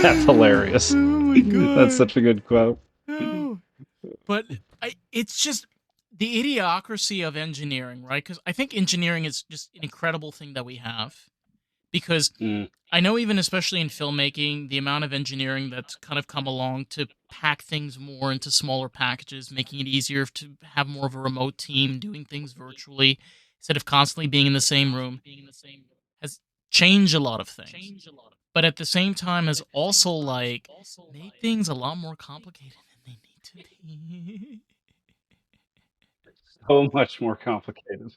That's hilarious. Oh my That's god. such a good quote. No. But it's just the idiocracy of engineering, right? Because I think engineering is just an incredible thing that we have. Because Mm. I know, even especially in filmmaking, the amount of engineering that's kind of come along to pack things more into smaller packages, making it easier to have more of a remote team doing things virtually instead of constantly being in the same room, has changed a lot of things. But at the same time, has also like made things a lot more complicated than they need to be. So much more complicated.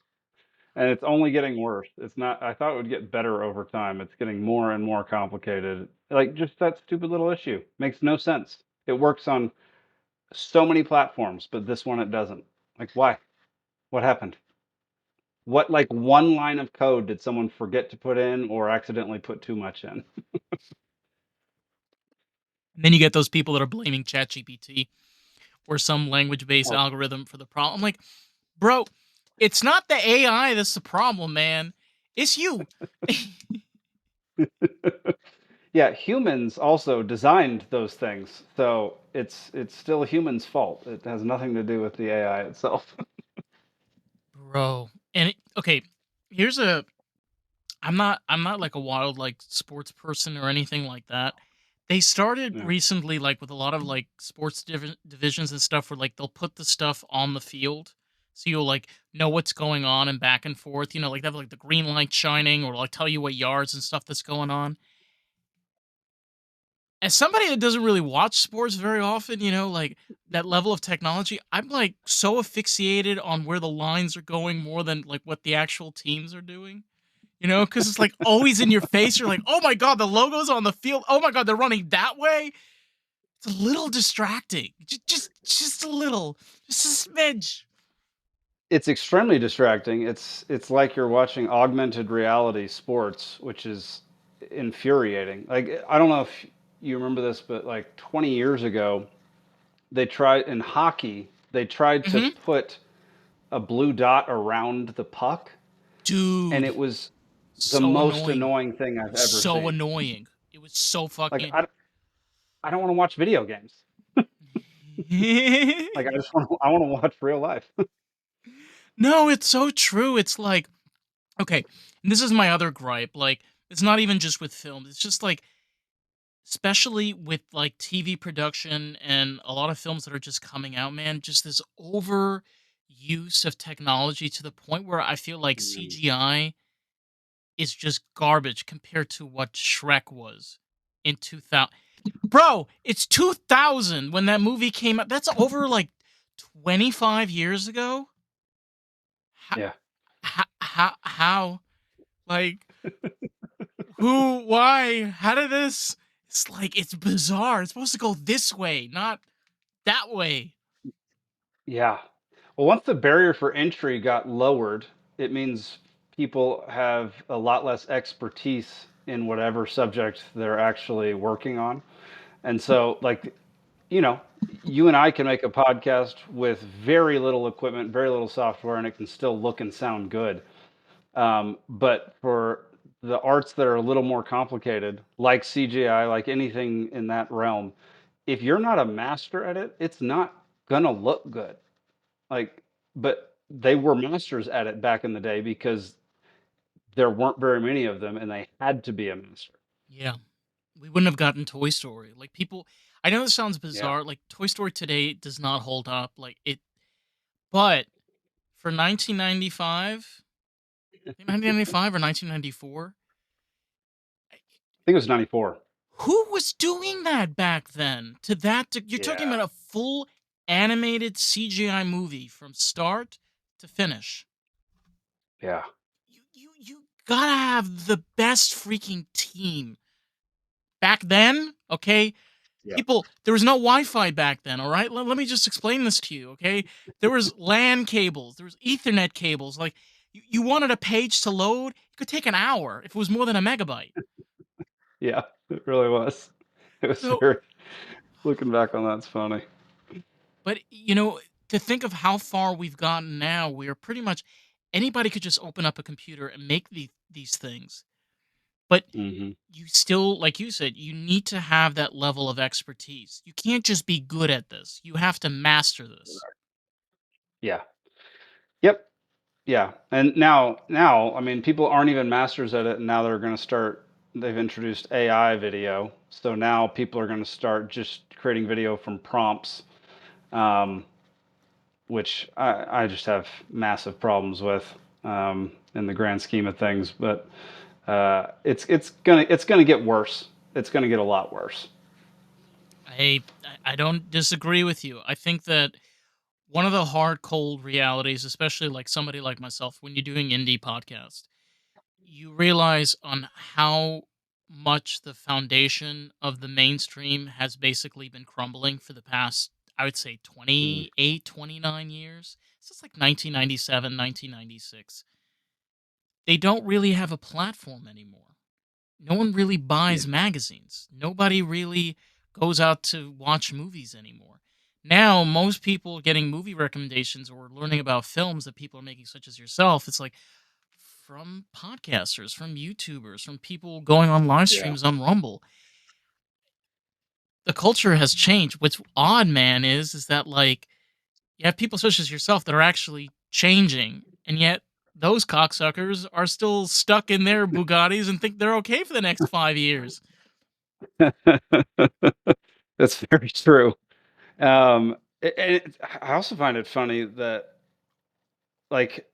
And it's only getting worse. It's not I thought it would get better over time. It's getting more and more complicated. Like just that stupid little issue. Makes no sense. It works on so many platforms, but this one it doesn't. Like why? What happened? What like one line of code did someone forget to put in or accidentally put too much in? And then you get those people that are blaming ChatGPT or some language based Oh. algorithm for the problem. I'm like, bro, it's not the AI that's the problem, man. It's you. Yeah, humans also designed those things. So it's still humans' fault. It has nothing to do with the AI itself. Bro. And okay, here's a I'm not like a wild like sports person or anything like that. They started Yeah. recently like with a lot of like sports divisions and stuff where like they'll put the stuff on the field so you'll like know what's going on and back and forth, like they have like the green light shining or like tell you what yards and stuff that's going on. As somebody that doesn't really watch sports very often, like that level of technology, I'm like so asphyxiated on where the lines are going more than like what the actual teams are doing. Because it's like always in your face. You're like, oh my god, the logo's on the field. Oh my god, they're running that way. It's a little distracting. Just a little, just a smidge. It's extremely distracting. It's like you're watching augmented reality sports, which is infuriating. Like I don't know if you remember this, but like 20 years ago, they tried in hockey, they tried to Hmm. put a blue dot around the puck, and Dude, it was the so most annoying. annoying thing It I've was ever so seen. annoying. It was so Like fucking. I don't want to watch video games. Like I just want to watch real life. No, it's so true. It's like, okay, and this is my other gripe. Like, it's not even just with films. It's just like, especially with like TV production and a lot of films that are just coming out, man, just this over use of technology to the point where I feel like Mm. CGI is just garbage compared to what Shrek was in 2000. Bro, it's 2000 when that movie came out. That's over like 25 years ago. How, Yeah. how, like, who, why, how did this? It's like, it's bizarre. It's supposed to go this way, not that way. Yeah. Well, once the barrier for entry got lowered, it means people have a lot less expertise in whatever subject they're actually working on. And so, like, you know, you and I can make a podcast with very little equipment, very little software, and it can still look and sound good. But for the arts that are a little more complicated, like CGI, like anything in that realm, if you're not a master at it, it's not gonna look good. Like, but they were masters at it back in the day because there weren't very many of them and they had to be a master. Yeah. We wouldn't have gotten Toy Story. Like, people, I know this sounds Yeah. bizarre. Like, Toy Story today does not hold up. But for 1995, I think 1995 or 1994, I think it was 94. who was doing that back then? You're talking Yeah. about a full animated CGI movie from start to finish. Yeah. You gotta have the best freaking team back then. Okay, Yeah. people, there was no Wi-Fi back then. All right, let me just explain this to you. Okay, there was LAN cables, there was Ethernet cables. Like, you wanted a page to load, it could take an hour if it was more than a megabyte. Yeah. It really was. It was So, very, looking back on that's funny. but to think of how far we've gotten now, where pretty much anybody could just open up a computer and make these things. But Hmm. you still, like you said, you need to have that level of expertise. You can't just be good at this. You have to master this. Yeah. Yep. Yeah. And now, I mean, people aren't even masters at it, and now they're going to start. They've introduced AI video, so now people are going to start just creating video from prompts, um, which I just have massive problems with in the grand scheme of things. But it's gonna get worse. It's gonna get a lot worse. I don't disagree with you. I think that one of the hard cold realities, especially like somebody like myself, when you're doing indie podcast, you realize on how much the foundation of the mainstream has basically been crumbling for the past, I would say, Mm. 28, 29 years. Since like 1997, 1996. They don't really have a platform anymore. No one really Yeah. buys magazines. Nobody really goes out to watch movies anymore. Now, most people getting movie recommendations or learning about films that people are making, such as yourself, it's like from podcasters, from YouTubers, from people going on live Yeah. streams on Rumble. The culture has changed. What's odd, man, is that like you have people such as yourself that are actually changing, and yet those cocksuckers are still stuck in their Bugattis and think they're okay for the next 5 years. That's very true. I also find it funny that, like,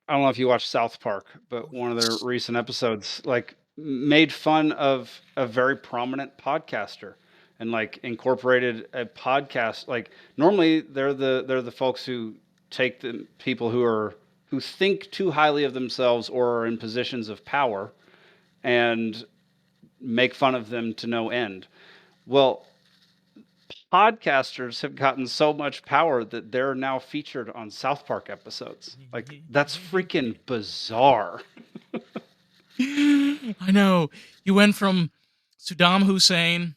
I don't know if you watch South Park, Oh but one of their yes. recent episodes, like, made fun of a very prominent podcaster and like incorporated a podcast. Like, normally they're the folks who take the people who think too highly of themselves or are in positions of power and make fun of them to no end. Well, podcasters have gotten so much power that they're now featured on South Park episodes. Like, that's freaking bizarre. I know. You went from Saddam Hussein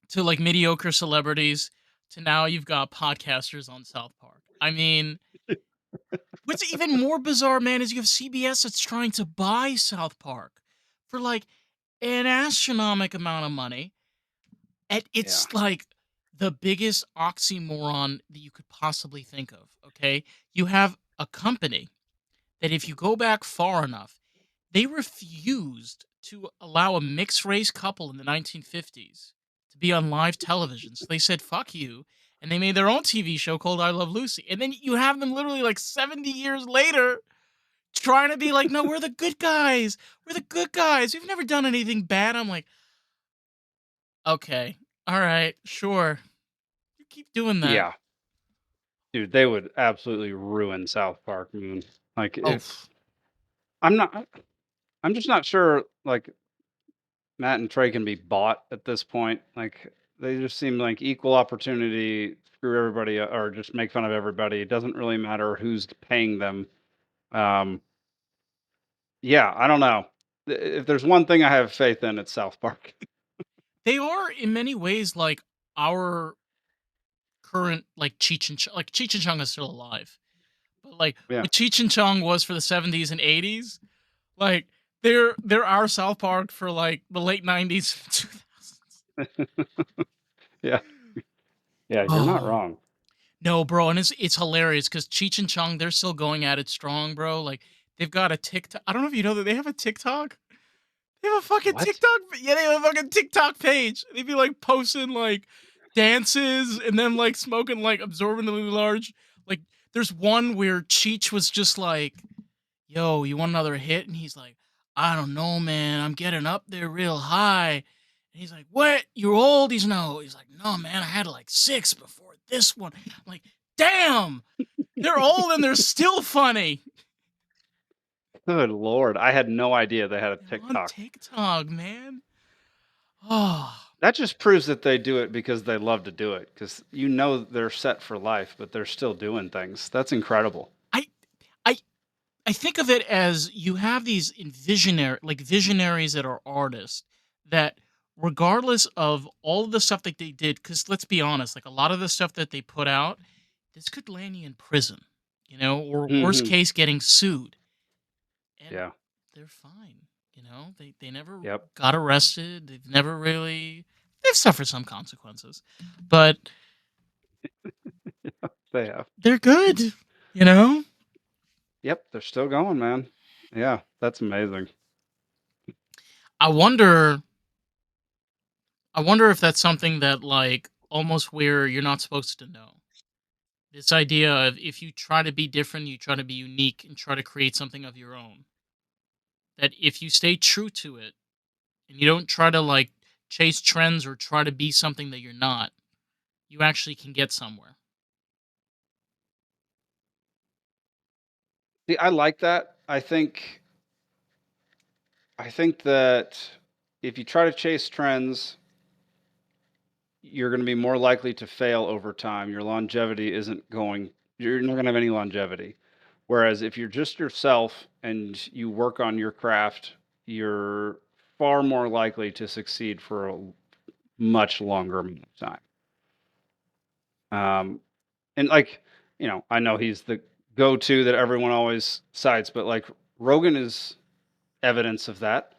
to like mediocre celebrities to now you've got podcasters on South Park. I mean, what's even more bizarre, man, is you have CBS that's trying to buy South Park for like an astronomical amount of money. And Yeah. it's like the biggest oxymoron that you could possibly think of. Okay. You have a company that, if you go back far enough, they refused to allow a mixed race couple in the 1950s to be on live television. So they said, fuck you. And they made their own TV show called I Love Lucy. And then you have them literally like 70 years later trying to be like, no, we're the good guys. We're the good guys. We've never done anything bad. I'm like, okay, all right, sure. You keep doing that. Yeah. Dude, they would absolutely ruin South Park, man. Like, Oh, if I'm not I'm just not sure, like, Matt and Trey can be bought at this point. Like, they just seem like equal opportunity, screw everybody or just make fun of everybody. It doesn't really matter who's paying them. Um, yeah, I don't know. If there's one thing I have faith in, it's South Park. they are in many ways like our current like Cheech and Chong. Like Cheech and Chong is still alive, but like Yeah. what Cheech and Chong was for the 70s and 80s, like they're our South Park for like the late 90s, 2000s. Yeah. Yeah, you're not Oh wrong. no, bro, and it's hilarious because Cheech and Chong, they're still going at it strong, bro. Like they've got a TikTok. I don't know if you know that they have a TikTok. They have a fucking What? TikTok. Yeah, they have a fucking TikTok page. They be like posting like dances and then like smoking like absorbently large. Like there's one where Cheech was just like, "Yo, you want another hit?" And he's like, "I don't know, man. I'm getting up there real high." And he's like, "What? You're old?" He's no. He's like, "No, man. I had like six before this one." I'm like, "Damn, they're old and they're still funny." Good lord. I had no idea they had a They're on TikTok. TikTok, man. Oh. That just proves that they do it because they love to do it. Because they're set for life, but they're still doing things. That's incredible. I I I think of it as you have these visionaries that are artists that, regardless of all of the stuff that they did, because let's be honest, like a lot of the stuff that they put out, this could land you in prison, or worst Hmm. case, getting sued, and Yeah. they're fine. They never Yep. got arrested. They've suffered some consequences, but They have. they're good. You know, Yep, they're still going, man. Yeah, that's amazing. I wonder. I wonder if that's something that like almost where you're not supposed to know. This idea of if you try to be different, you try to be unique and try to create something of your own. That if you stay true to it and you don't try to like chase trends or try to be something that you're not, you actually can get somewhere. See, I like that. I think that if you try to chase trends, you're going to be more likely to fail over time. Your longevity isn't going, you're not going to have any longevity. Whereas if you're just yourself and you work on your craft, you're far more likely to succeed for a much longer amount of time. And like, I know he's the go-to that everyone always cites, but like Rogan is evidence of that.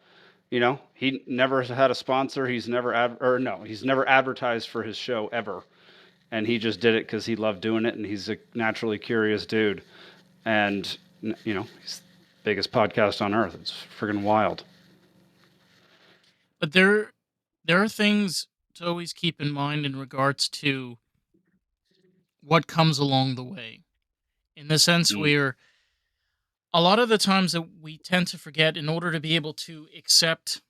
He never had a sponsor. He's never or no, he's never advertised for his show ever, and he just did it because he loved doing it, and he's a naturally curious dude, and he's the biggest podcast on earth. It's friggin' wild. But there are things to always keep in mind in regards to what comes along the way. In the sense Mm. where a lot of the times that we tend to forget in order to be able to accept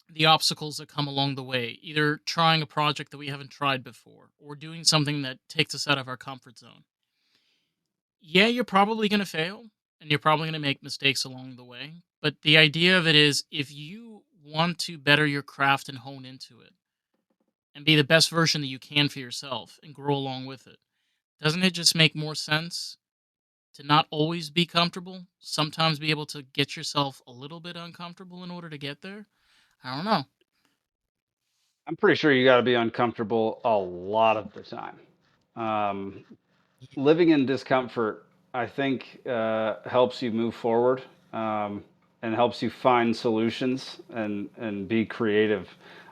the obstacles that come along the way, either trying a project that we haven't tried before or doing something that takes us out of our comfort zone. Yeah, you're probably going to fail and you're probably going to make mistakes along the way. But the idea of it is if you want to better your craft and hone into it and be the best version that you can for yourself and grow along with it, doesn't it just make more sense to not always be comfortable? Sometimes be able to get yourself a little bit uncomfortable in order to get there? I don't know. I'm pretty sure you got to be uncomfortable a lot of the time. Um, Living in discomfort, I think, helps you move forward, and helps you find solutions and be creative.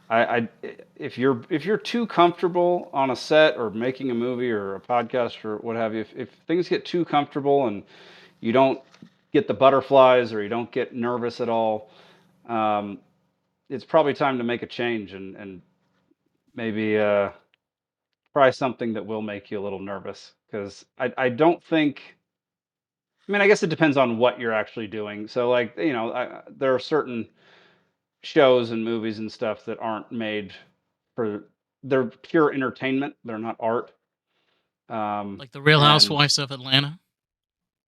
If you're too comfortable on a set or making a movie or a podcast or what have you, if things get too comfortable and you don't get the butterflies or you don't get nervous at all, um, it's probably time to make a change and maybe try something that will make you a little nervous because I don't think. I mean, I guess it depends on what you're actually doing. So, like, there are certain shows and movies and stuff that aren't made for, they're pure entertainment. They're not art. Like the Real And Housewives of Atlanta.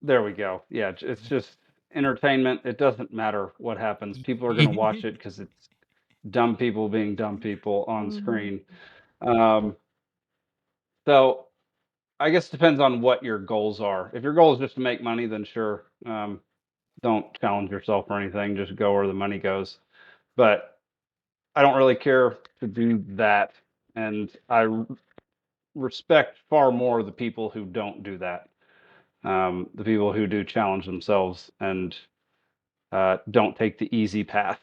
there we go. Yeah, it's just entertainment. It doesn't matter what happens. People are going to watch it because it's dumb people being dumb people on screen. Um, so I guess it depends on what your goals are. If your goal is just to make money, then sure. Don't challenge yourself or anything. Just go where the money goes. But I don't really care to do that, and respect far more the people who don't do that. The people who do challenge themselves and don't take the easy path.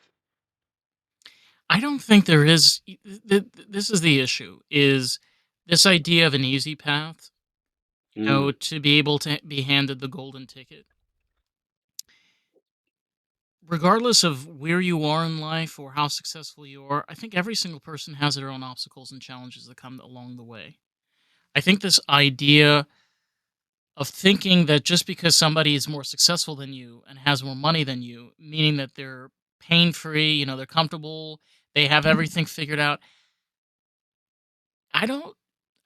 I don't think there is. This is the issue: is this idea of an easy path? Mm. To be able to be handed the golden ticket, regardless of where you are in life or how successful you are. I think every single person has their own obstacles and challenges that come along the way. I think this idea of thinking that just because somebody is more successful than you and has more money than you, meaning that they're pain free, they're comfortable, they have everything figured out. I don't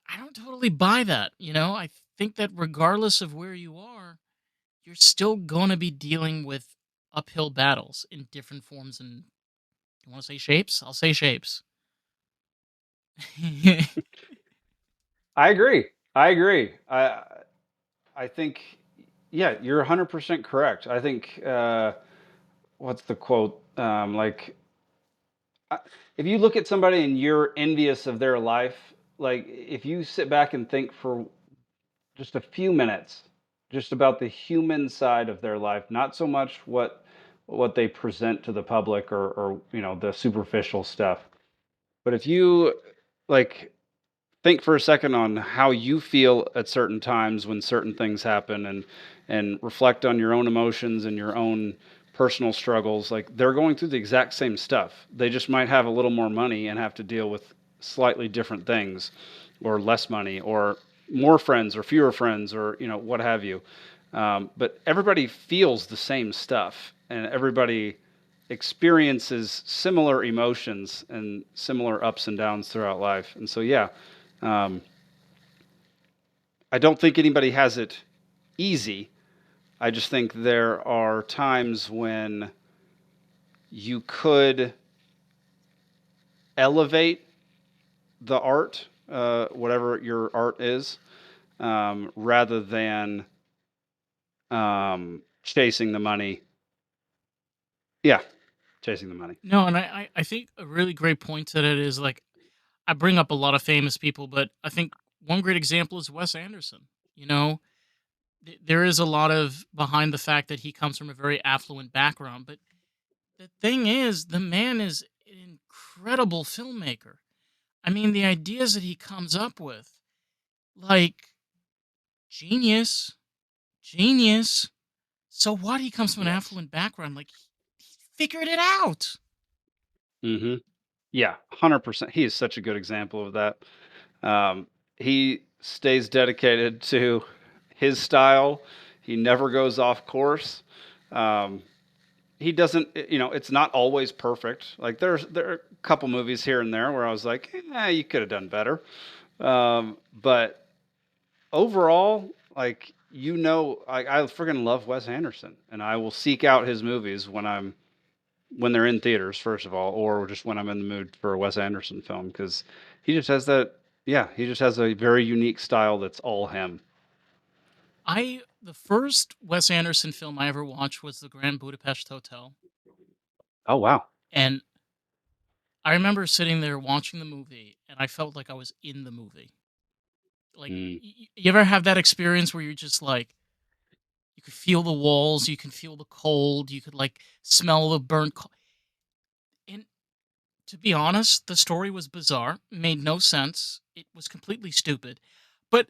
I don't totally buy that. I think that regardless of where you are, you're still going to be dealing with uphill battles in different forms and you want to say shapes? I'll say shapes. I agree. I agree. I think, yeah, you're 100% correct. I think, what's the quote? Like, I- if you look at somebody and you're envious of their life, like if you sit back and think for just a few minutes, just about the human side of their life, not so much what what they present to the public, or the superficial stuff. But if you like think for a second on how you feel at certain times when certain things happen, and reflect on your own emotions and your own personal struggles. Like, they're going through the exact same stuff, they just might have a little more money and have to deal with slightly different things, or less money, or more friends or fewer friends, or what have you. But everybody feels the same stuff, and everybody experiences similar emotions and similar ups and downs throughout life. And so, yeah, um, I don't think anybody has it easy. I just think there are times when you could elevate the art, whatever your art is, rather than chasing the money. Yeah, chasing the money. No, and I think a really great point to that is like I bring up a lot of famous people, but I think one great example is Wes Anderson. You know, there is a lot of behind the fact that he comes from a very affluent background, but the thing is, the man is an incredible filmmaker. I mean, the ideas that he comes up with, like genius, genius. So what? He comes from an Yes. affluent background, like he figured it out. Hmm. Yeah, 100%. He is such a good example of that. He stays dedicated to his style. He never goes off course. Um, he doesn't, it's not always perfect. Like, there are a couple movies here and there where I was like, you could have done better. But overall, like, I freaking love Wes Anderson, and I will seek out his movies when they're in theaters, first of all, or just when I'm in the mood for a Wes Anderson film, because he just has that. Yeah, he just has a very unique style that's all him. The first Wes Anderson film I ever watched was The Grand Budapest Hotel, Oh wow. and I remember sitting there watching the movie, and I felt like I was in the movie. Like, Mm. you ever have that experience where you're just like, you could feel the walls, you can feel the cold, you could like smell the burnt. And to be honest, the story was bizarre, made no sense. It was completely stupid, but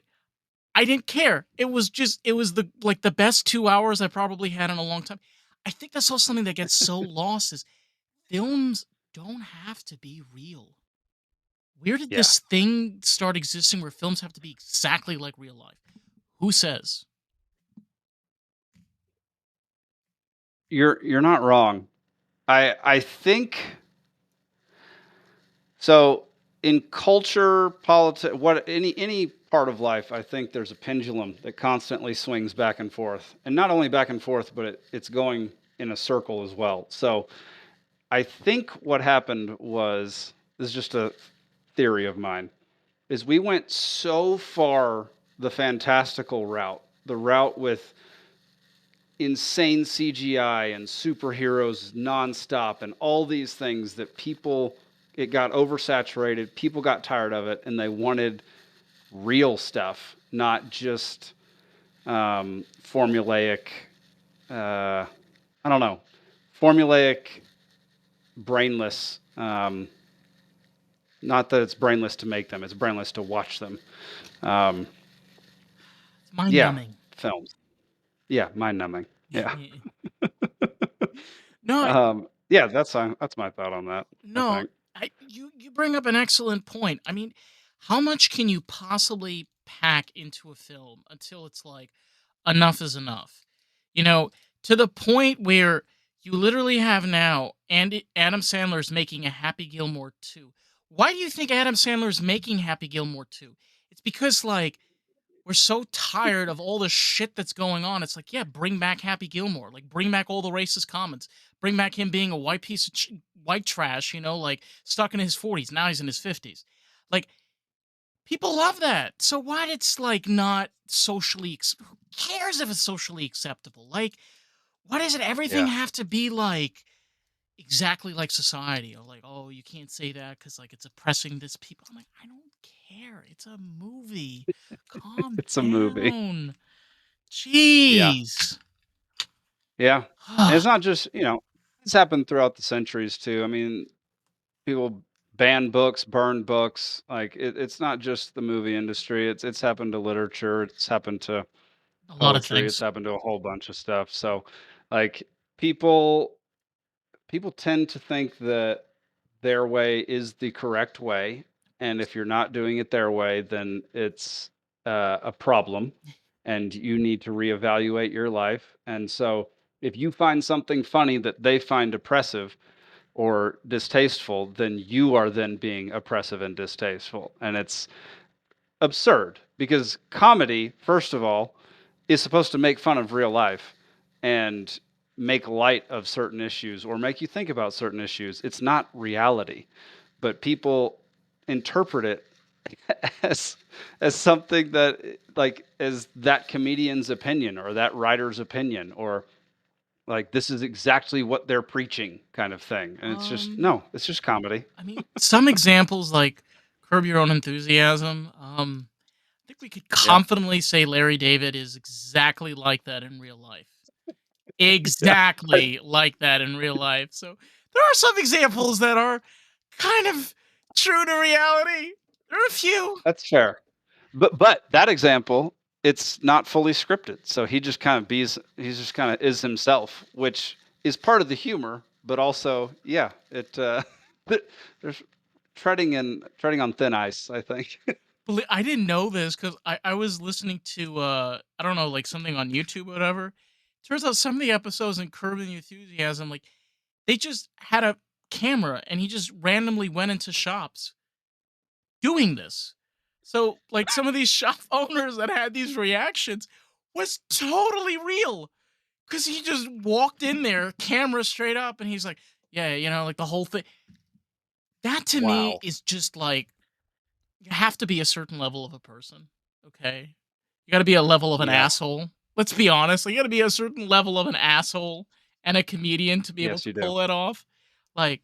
I didn't care. It was the best 2 hours I probably had in a long time. I think that's also something that gets so lost is films don't have to be real. Where did Yeah, this thing start existing where films have to be exactly like real life? Who says? you're not wrong. I think so. In culture, politics, any part of life, I think there's a pendulum that constantly swings back and forth, and not only back and forth, but it's going in a circle as well. So I think what happened was, this is just a theory of mine, is we went so far the fantastical route, the route with insane CGI and superheroes nonstop and all these things, that it got oversaturated. People got tired of it, and they wanted real stuff, not just formulaic. I don't know, formulaic, brainless. Not that it's brainless to make them; it's brainless to watch them. Um, It's mind yeah, numbing. films. Yeah, mind numbing. Yeah. No, Yeah, that's my thought on that, I no, think. you bring up an excellent point. I mean, how much can you possibly pack into a film until it's like enough is enough? You know, to the point where you literally have now Adam Sandler's making a Happy Gilmore 2. Why do you think Adam Sandler's making Happy Gilmore 2? It's because like we're so tired of all the shit that's going on. It's like, yeah, bring back Happy Gilmore. Like, bring back all the racist comments. Bring back him being a white piece of white trash, like stuck in his 40s. Now he's in his 50s. Like, people love that. So why it's like not socially, who cares if it's socially acceptable? Like, why does it everything Yeah. have to be like exactly like society? Or like, oh, you can't say that because like it's oppressing this people. I'm like, I don't care. It's a movie. Calm It's a movie. down. Yeah. Jeez. Yeah. And it's not just, It's happened throughout the centuries too. I mean, people ban books, burn books. Like it's not just the movie industry. It's happened to literature. It's happened to A lot of poetry. It's things. happened to a whole bunch of stuff. So, like people people tend to think that their way is the correct way, and if you're not doing it their way, then it's a problem, and you need to reevaluate your life. And so, if you find something funny that they find oppressive or distasteful, then you are then being oppressive and distasteful, and it's absurd because comedy, first of all, is supposed to make fun of real life and make light of certain issues or make you think about certain issues. It's not reality, but people interpret it as something that like as that comedian's opinion or that writer's opinion or like this is exactly what they're preaching kind of thing. And it's just Um, no, it's just comedy. I mean, some examples like Curb Your Own Enthusiasm. I think we could Yeah. confidently say Larry David is exactly like that in real life. Yeah. Exactly like that in real life. So there are some examples that are kind of true to reality. There are a few. That's fair. But that example, it's not fully scripted. So he just kind of he's just kind of is himself, which is part of the humor, but also, yeah, it there's treading on thin ice, I think. I didn't know this because I was listening to I don't know, like something on YouTube or whatever. Turns out some of the episodes in Curb and Enthusiasm, like they just had a camera and he just randomly went into shops doing this. So like some of these shop owners that had these reactions was totally real. Cause he just walked in there, camera straight up, and he's like, yeah, like the whole thing. That to me Wow. is just like you have to be a certain level of a person. Okay. You gotta be a level of an Yeah. asshole. Let's be honest. You gotta be a certain level of an asshole and a comedian to be able Yes, to you do. pull that off. Like,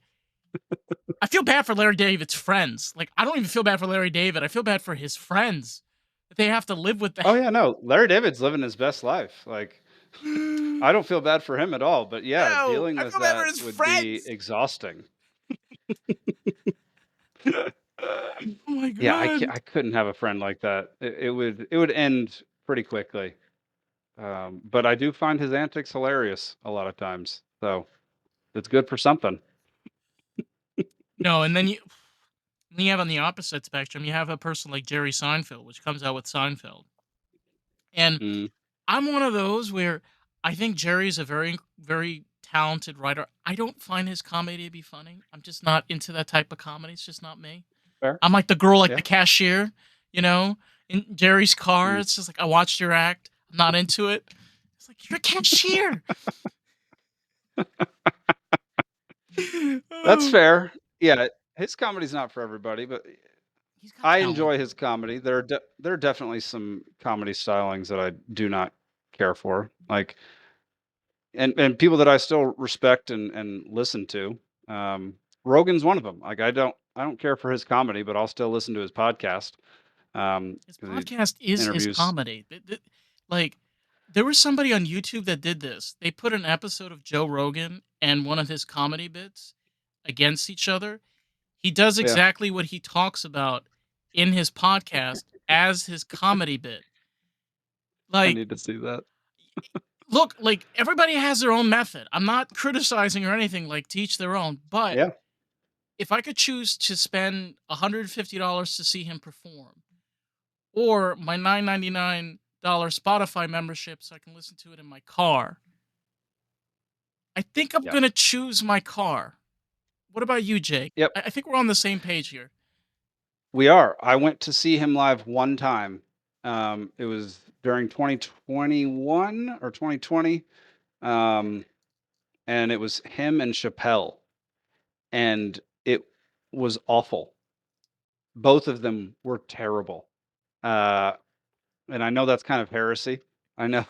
I feel bad for Larry David's friends. Like, I don't even feel bad for Larry David. I feel bad for his friends that they have to live with that. Oh yeah, no. Larry David's living his best life. Like I don't feel bad for him at all, but yeah, No, dealing I with feel bad for that his would be friends. exhausting. Oh my Yeah, god. I couldn't have a friend like that. It would end pretty quickly. But I do find his antics hilarious a lot of times. So it's good for something. No, and then you have on the opposite spectrum, you have a person like Jerry Seinfeld, which comes out with Seinfeld. And Mm, I'm one of those where I think Jerry's a very, very talented writer. I don't find his comedy to be funny. I'm just not into that type of comedy. It's just not me. fair. I'm like the girl at Yeah. the cashier, you know, in Jerry's car. Mm. It's just like I watched your act. I'm not into it. It's like you're a cashier. That's Oh, fair. Yeah, his comedy's not for everybody, but he's got I talent enjoy his though. comedy. There are definitely some comedy stylings that I do not care for. Like and people that I still respect and listen to. Um, Rogan's one of them. Like I don't care for his comedy, but I'll still listen to his podcast His because he podcast is his interviews. comedy. Like, there was somebody on YouTube that did this. They put an episode of Joe Rogan and one of his comedy bits against each other. He does Yeah, exactly what he talks about in his podcast as his comedy bit. I Like, need to see that. look, like everybody has their own method. I'm not criticizing or anything, like teach their own, but Yeah, if I could choose to spend $150 to see him perform or my $9.99 Spotify membership so I can listen to it in my car, I think I'm yeah, gonna choose my car. What about you, Jake? yep. I think we're on the same page here. We are. I went to see him live one time. It was during 2021 or 2020, um, and it was him and Chappelle, and it was awful. Both of them were terrible. Uh, and I know that's kind of heresy. I know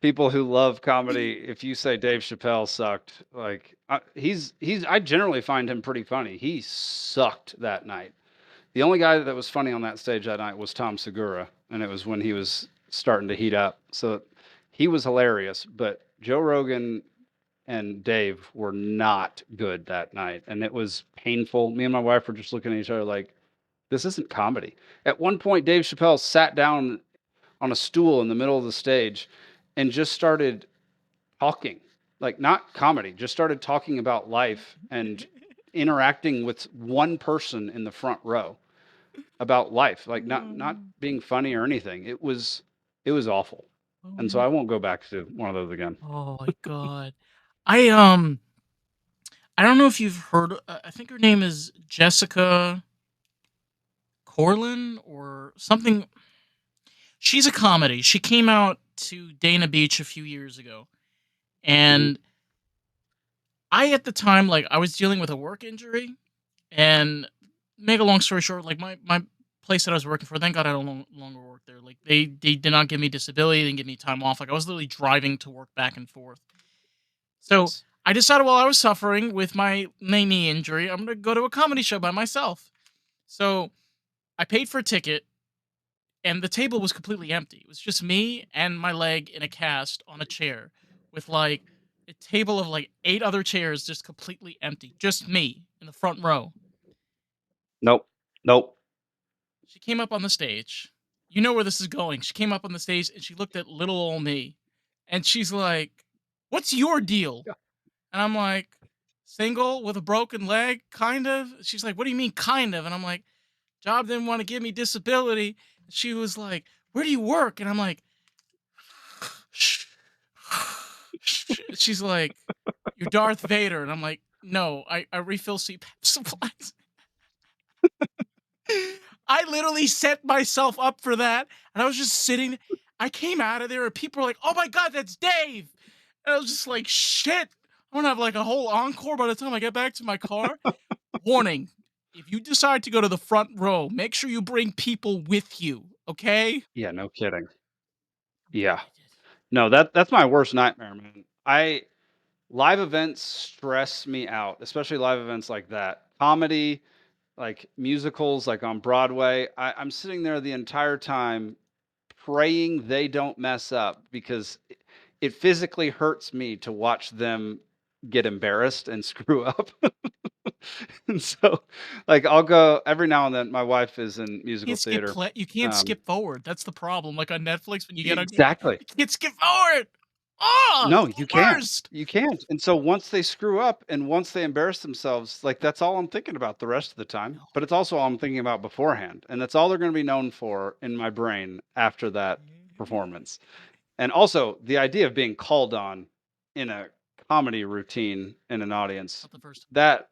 people who love comedy, if you say Dave Chappelle sucked, like I generally find him pretty funny. He sucked that night. The only guy that was funny on that stage that night was Tom Segura, and it was when he was starting to heat up. So he was hilarious, but Joe Rogan, and Dave were not good that night, and it was painful. Me and my wife were just looking at each other like, "This isn't comedy." At one point, Dave Chappelle sat down on a stool in the middle of the stage and just started talking, like, not comedy, just started talking about life and interacting with one person in the front row about life, like, not Oh, being funny or anything. It was awful, oh and so my I won't go back to one of those again. oh my god. I don't know if you've heard, I think her name is Jessica Corlin or something. She's a comedy. She came out to Dana Beach a few years ago, Mhm. and I at the time, like, I was dealing with a work injury, and make a long story short, like, my place that I was working for, thank God I don't longer work there. Like, they did not give me disability, they didn't give me time off. Like, I was literally driving to work back and forth. So Nice. I decided while I was suffering with my knee injury, I'm gonna go to a comedy show by myself. So I paid for a ticket, and the table was completely empty. It was just me and my leg in a cast on a chair with like a table of like 8 other chairs just completely empty. Just me in the front row. Nope. Nope. She came up on the stage. You know where this is going. She came up on the stage and she looked at little old me and she's like, "What's your deal?" Yeah. And I'm like, "Single with a broken leg, kind of." She's like, "What do you mean, kind of?" And I'm like, "Job didn't want to give me disability." She was like, "Where do you work?" And I'm like, she's like, "You're Darth Vader." And I'm like, "No, I refill CPAP supplies." I literally set myself up for that. And I was just sitting. I came out of there and people were like, "Oh my God, that's Dave." And I was just like, shit. I'm gonna have like a whole encore by the time I get back to my car. Warning, if you decide to go to the front row, make sure you bring people with you, okay? Yeah, no kidding. I'm glad Yeah. I did. No, that's my worst nightmare, man. I Live events stress me out, especially live events like that. Comedy, like musicals, like on Broadway. I'm sitting there the entire time praying they don't mess up because it physically hurts me to watch them get embarrassed and screw up. And so, like, I'll go every now and then. My wife is in musical theater. You can't Um, skip forward. That's the problem. Like on Netflix, when you get on, exactly. you can't skip forward. Oh, No, it's the you can't. worst. You can't. And so once they screw up and once they embarrass themselves, like that's all I'm thinking about the rest of the time. No. But it's also all I'm thinking about beforehand. And that's all they're going to be known for in my brain after that performance. And also the idea of being called on in a comedy routine in an audience, Not the first time. that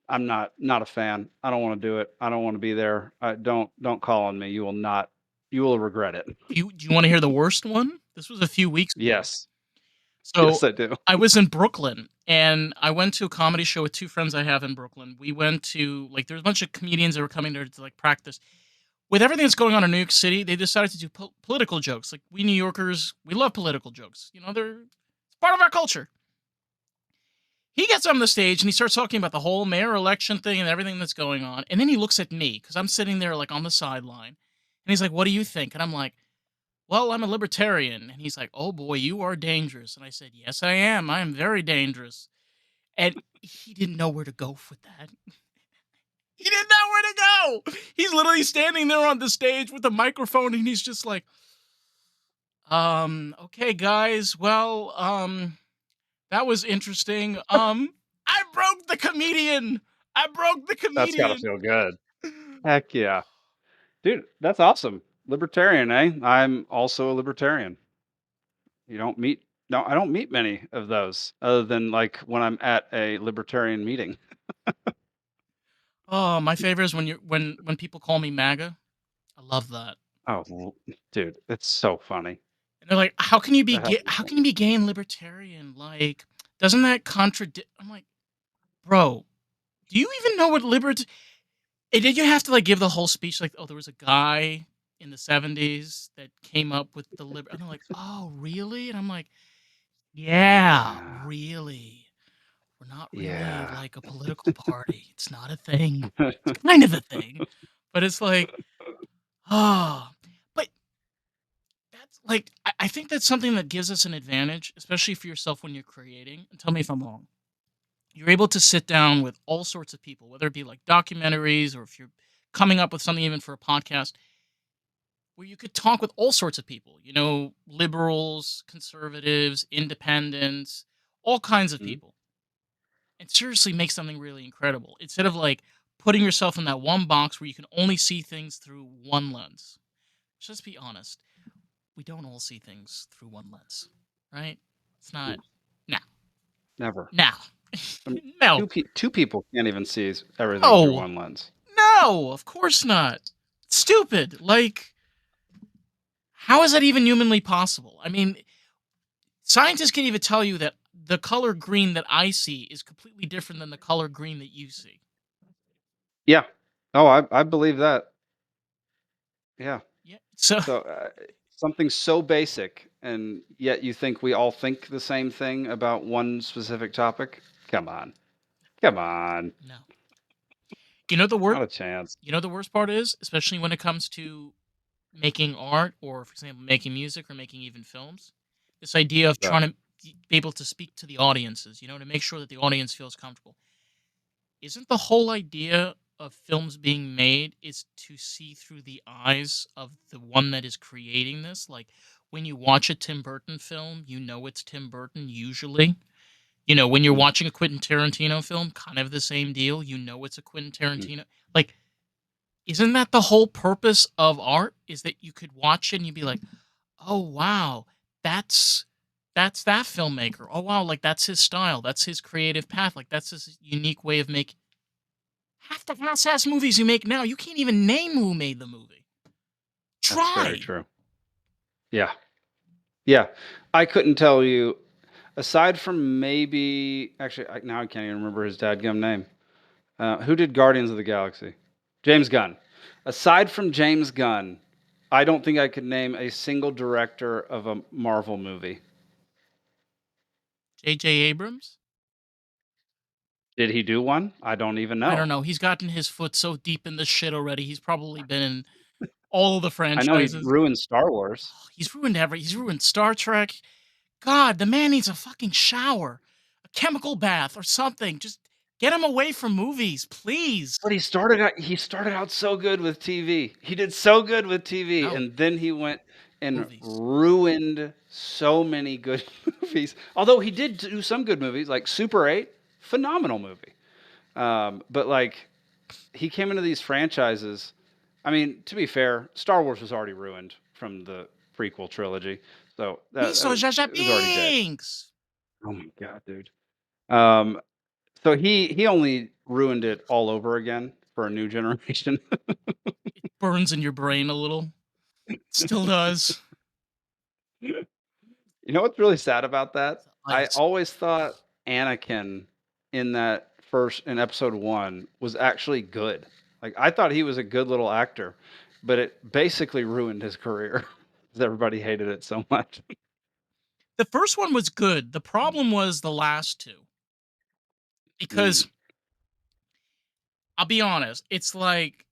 I'm not a fan. I don't want to do it. I don't want to be there. Don't call on me. You will regret it. Do you want to hear the worst one? This was a few weeks ago. Yes. So Yes, I do. I was in Brooklyn and I went to a comedy show with two friends I have in Brooklyn. We went to like there's a bunch of comedians that were coming there to like practice. With everything that's going on in New York City, they decided to do political jokes. Like we New Yorkers, we love political jokes. You know, they're it's part of our culture. He gets on the stage and he starts talking about the whole mayor election thing and everything that's going on. And then he looks at me because I'm sitting there like on the sideline. And he's like, "What do you think?" And I'm like, "Well, I'm a libertarian." And he's like, "Oh boy, you are dangerous." And I said, "Yes, I am. I am very dangerous." And he didn't know where to go with that. He didn't know where to go. He's literally standing there on the stage with a microphone and he's just like, okay, guys, well, that was interesting. I broke the comedian. I broke the That's got to comedian. feel good. Heck yeah. Dude, that's awesome. Libertarian, eh? I'm also a libertarian. You don't meet No, I don't meet many of those other than like when I'm at a libertarian meeting. Oh, my favorite is when when people call me MAGA. I love that. Oh, dude, it's so funny. And they're like, "How can you be That gay? happens. How can you be gay and libertarian? Like, doesn't that contradict?" I'm like, "Bro, do you even know what liberty?" And did you have to like give the whole speech like, "Oh, there was a guy in the '70s that came up with the liber," and they're like, "Oh, really?" And I'm like, "Yeah, Yeah. really. We're not really Yeah. like a political party. It's not a thing. It's kind of a thing, but it's like, oh, but that's Like, I think that's something that gives us an advantage, especially for yourself when you're creating, and tell me if I'm wrong. You're able to sit down with all sorts of people, whether it be like documentaries or if you're coming up with something even for a podcast, where you could talk with all sorts of people, liberals, conservatives, independents, all kinds of Mhm. people, and seriously make something really incredible instead of like putting yourself in that one box where you can only see things through one lens. Just be honest. We don't all see things through one lens, right? It's not. No, No, never. no, I mean, no, two people can't even see everything through no, one lens. no. Of course not. It's stupid. Like, how is that even humanly possible? I mean, scientists can even tell you that the color green that I see is completely different than the color green that you see. Yeah. Oh, I believe that. Yeah. Yeah. So So, something so basic, and yet you think we all think the same thing about one specific topic? Come on. Come on. no. You know the wor Not a chance. You know the worst part is, especially when it comes to making art or, for example, making music or making even films, this idea of So, trying to be able to speak to the audiences, to make sure that the audience feels comfortable. Isn't the whole idea of films being made is to see through the eyes of the one that is creating this? Like when you watch a Tim Burton film, you know it's Tim Burton usually. When you're mm, watching a Quentin Tarantino film, kind of the same deal. You know it's a Quentin mm, Tarantino. Like, isn't that the whole purpose of art? Is that you could watch it and you'd be like, "Oh wow, that's that filmmaker. Oh wow, like that's his style. That's his creative path. Like that's his unique way of making." Half the ass movies you make now, you can't even name who made the movie. that's very Try. true. Yeah. Yeah. I couldn't tell you, aside from maybe actually, now I can't even remember his dadgum name. Who did Guardians of the Galaxy? James Gunn. Aside from James Gunn, I don't think I could name a single director of a Marvel movie. J.J. Abrams? Did he do one? I don't even I know. don't know. He's gotten his foot so deep in the shit already. He's probably been in all of the I know he franchises. ruined Star Wars. He's ruined Star Trek. God, the man needs a fucking shower, a chemical bath, or something. Just get him away from movies, please. But he started out so good with TV. He did so good with TV, No, and then he went and movies. ruined so many good movies. Although he did do some good movies, like Super 8, phenomenal movie. But like he came into these franchises. I mean, to be fair, Star Wars was already ruined from the prequel trilogy, so We saw Jar Jar it was already dead. Binks. Oh my god, dude. Um, so he only ruined it all over again for a new generation. It burns in your brain a little. Still does. You know what's really sad about that? I Ice. always thought Anakin in episode 1 was actually good. Like I thought he was a good little actor, but it basically ruined his career because everybody hated it so much. The first one was good. The problem was the last two. Mm, Because I'll be honest, it's like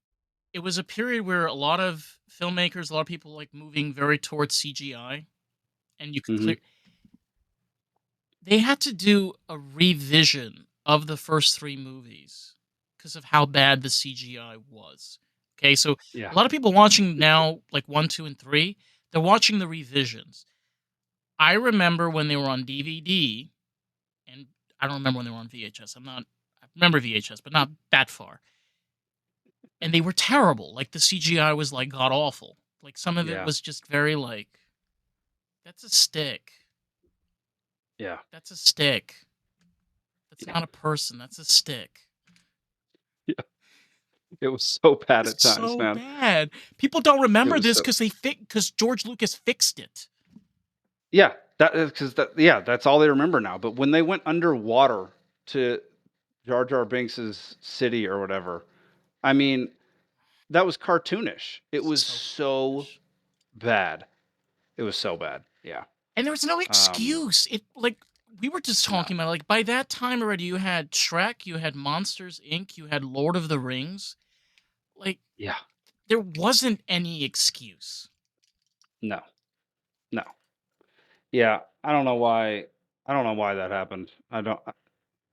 it was a period where a lot of filmmakers, a lot of people like moving very towards CGI, and you could mhm. clear they had to do a revision of the first 3 movies because of how bad the CGI was. Okay, so Yeah. a lot of people watching now, like 1, 2, and 3, they're watching the revisions. I remember when they were on DVD, and I don't remember when they were on VHS. I remember VHS, but not that far. And they were terrible. Like the CGI was like god awful. Like some of it Yeah. was just very like that's a stick. Yeah. That's a stick. That's Yeah. not a person. That's a stick. Yeah. It was so bad It's at times, so man. bad. People don't It remember was this so because George Lucas fixed it. Yeah, that is because that's all they remember now, but when they went underwater to Jar Jar Binks's city or whatever, I mean, that was cartoonish. It was So so cartoonish. bad. It was so bad. Yeah. And there was no Um, excuse. It like we were just no. talking about like by that time already you had Shrek, you had Monsters Inc., you had Lord of the Rings. Like Yeah. there wasn't any excuse. No. No. Yeah, I don't know why that happened. I don't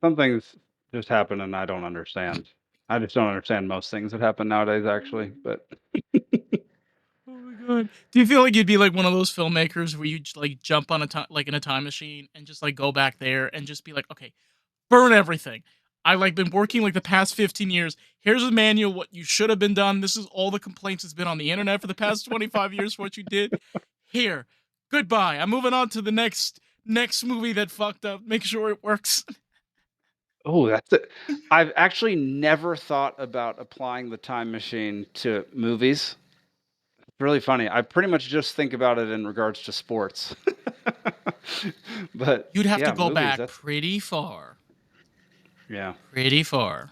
some things just happen and I don't understand. I just don't understand most things that happen nowadays actually, but Oh my god. Do you feel like you'd be like one of those filmmakers where you like jump on a time like in a time machine and just like go back there and just be like, okay, burn everything. I like been working like the past 15 years. Here's a manual what you should have been done. This is all the complaints that's been on the internet for the past 25 years for what you did. Here. Goodbye. I'm moving on to the next movie that fucked up. Make sure it works. oh, that's it. I've actually never thought about applying the time machine to movies. It's really funny. I pretty much just think about it in regards to sports. But You'd have to yeah, go movies, back that's pretty far. yeah. Pretty far.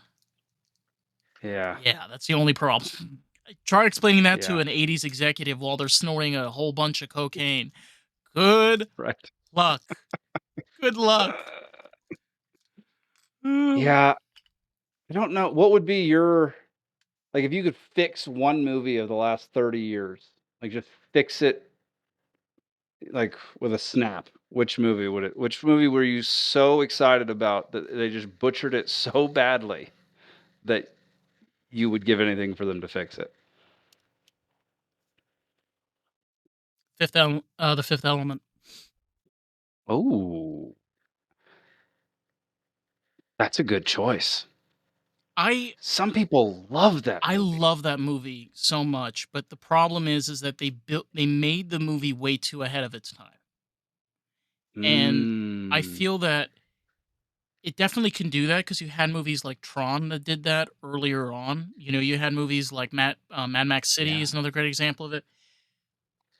Yeah. Yeah, that's the only problem. Try explaining that to Yeah. an 80s executive while they're snorting a whole bunch of cocaine. Good Right. luck. Good luck. Yeah, I don't know. What would be your like if you could fix one movie of the last 30 years, like just fix it like with a snap, which movie were you so excited about that they just butchered it so badly that you would give anything for them to fix it? The Fifth Element. Oh, that's a good choice. I Some people love that I movie. love that movie so much, but the problem is that they made the movie way too ahead of its time. And I Mm, feel that it definitely can do that because you had movies like Tron that did that earlier on. You know, you had movies like Mad Max City yeah, is another great example of it.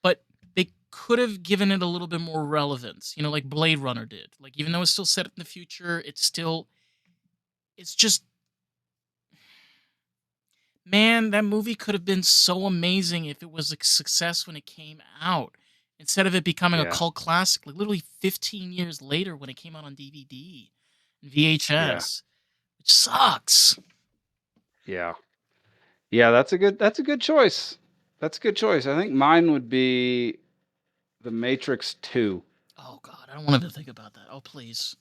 But they could have given it a little bit more relevance, you know, like Blade Runner did. Like even though it's still set in the future, it's just man, that movie could have been so amazing if it was a success when it came out. Instead of it becoming a yeah, cult classic, like literally 15 years later when it came out on DVD and yeah, VHS, which sucks. yeah. Yeah, that's a good choice. That's a good choice. I think mine would be The Matrix 2 Oh god, I don't want to think about that. Oh please.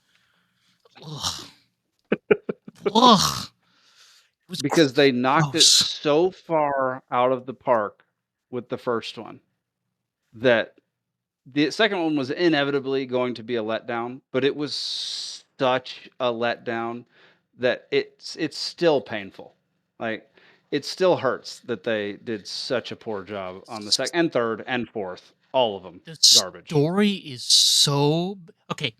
Ugh. Ugh. It was because they knocked it gross. so far out of the park with the first one that the second one was inevitably going to be a letdown, but it was such a letdown that it's still painful. Like it still hurts that they did such a poor job on the second and third and fourth, all of them The garbage. story is so okay.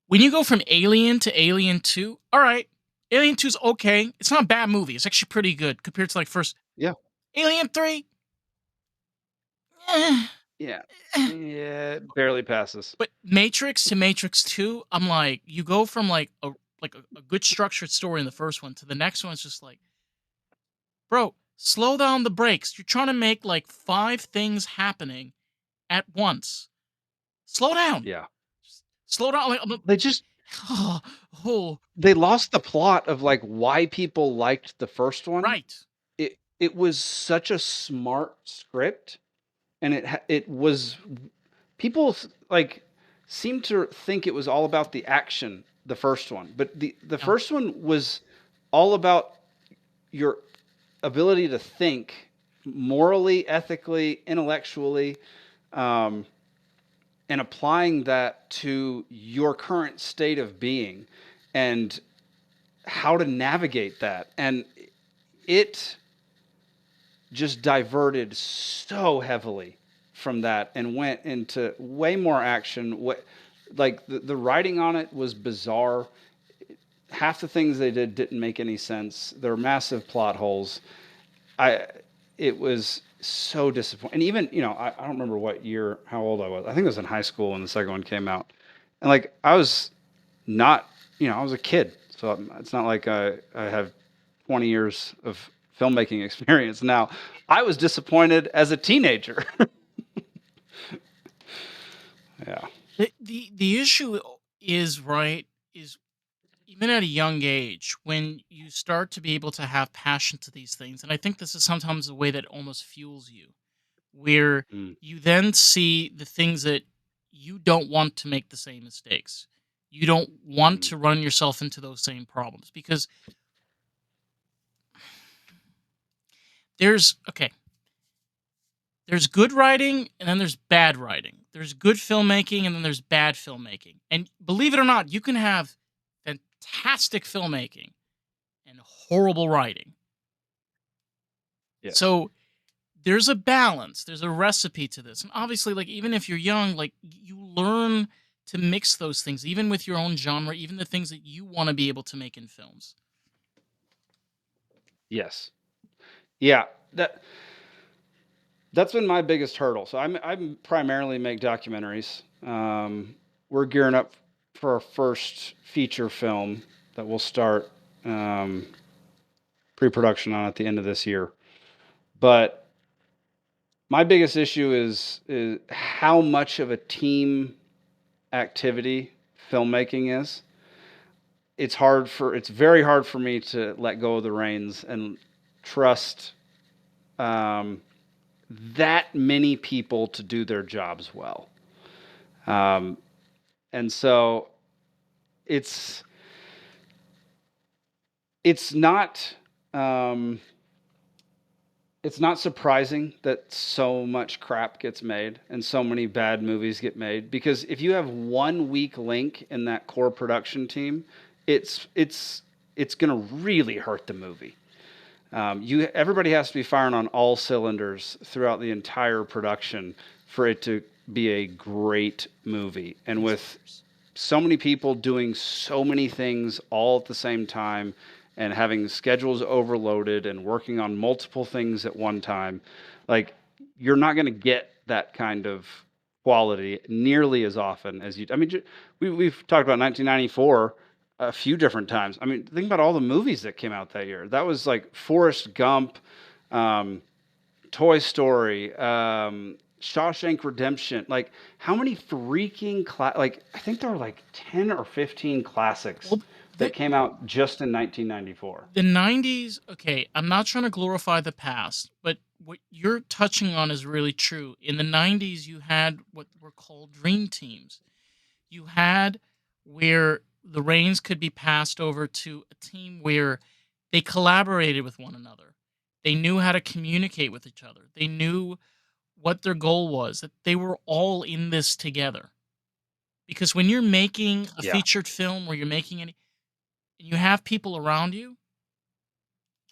When you go from Alien to Alien 2, all right, Alien 2 is okay. It's not a bad movie. It's actually pretty good compared to like first Yeah. Alien 3. Eh, Yeah. eh. Yeah, it barely passes. But Matrix to Matrix 2, I'm like, you go from like a good structured story in the first one to the next one. It's just like, bro, slow down the brakes. You're trying to make like five things happening at once. Slow down. Yeah. Slow down. Like, They just oh, they lost the plot of like why people liked the first one. right. It was such a smart script and it was people like seem to think it was all about the action the first one, but the No, first one was all about your ability to think morally, ethically, intellectually, um, and applying that to your current state of being and how to navigate that. And it just diverted so heavily from that and went into way more action. What, like the writing on it was bizarre. Half the things they did didn't make any sense. There were massive plot holes. I it was so disappointing. And even I don't remember what year, how old I was. I think I was in high school when the second one came out, and like I was not, I was a kid, so it's not like I have 20 years of filmmaking experience now. I was disappointed as a teenager. Yeah, the issue is right is even at a young age when you start to be able to have passion to these things, and I think this is sometimes the way that almost fuels you. where Mm, you then see the things that you don't want to make the same mistakes. You don't want mm. to run yourself into those same problems because okay, there's good writing and then there's bad writing. There's good filmmaking and then there's bad filmmaking. And believe it or not, you can have fantastic filmmaking and horrible writing. Yes. So there's a balance, there's a recipe to this. And obviously, like, even if you're young, like, you learn to mix those things, even with your own genre, even the things that you want to be able to make in films. Yes. Yeah. That's been my biggest hurdle. So I'm primarily make documentaries. We're gearing up for our first feature film that we'll start um, pre-production on at the end of this year. But my biggest issue is how much of a team activity filmmaking is. It's very hard for me to let go of the reins and trust um, that many people to do their jobs well. Um, and so it's it's not um, it's not surprising that so much crap gets made and so many bad movies get made, because if you have one weak link in that core production team, it's it's it's going to really hurt the movie. You Everybody has to be firing on all cylinders throughout the entire production for it to be a great movie. And Yes, of with course. so many people doing so many things all at the same time and having schedules overloaded and working on multiple things at one time, like, you're not going to get that kind of quality nearly as often as you. I mean, we've talked about 1994 a few different times. I mean, think about all the movies that came out that year. That was like Forrest Gump, um, Toy Story, Shawshank Redemption. Like, how many freaking like, I think there were like 10 or 15 classics Well, that the came out just in 1994. the 90s, okay, I'm not trying to glorify the past, but what you're touching on is really true. In the 90s, you had what were called dream teams. You had where the reins could be passed over to a team where they collaborated with one another. They knew how to communicate with each other. They knew what their goal was, that they were all in this together. Because when you're making a Yeah. featured film or you're making any, and you have people around you,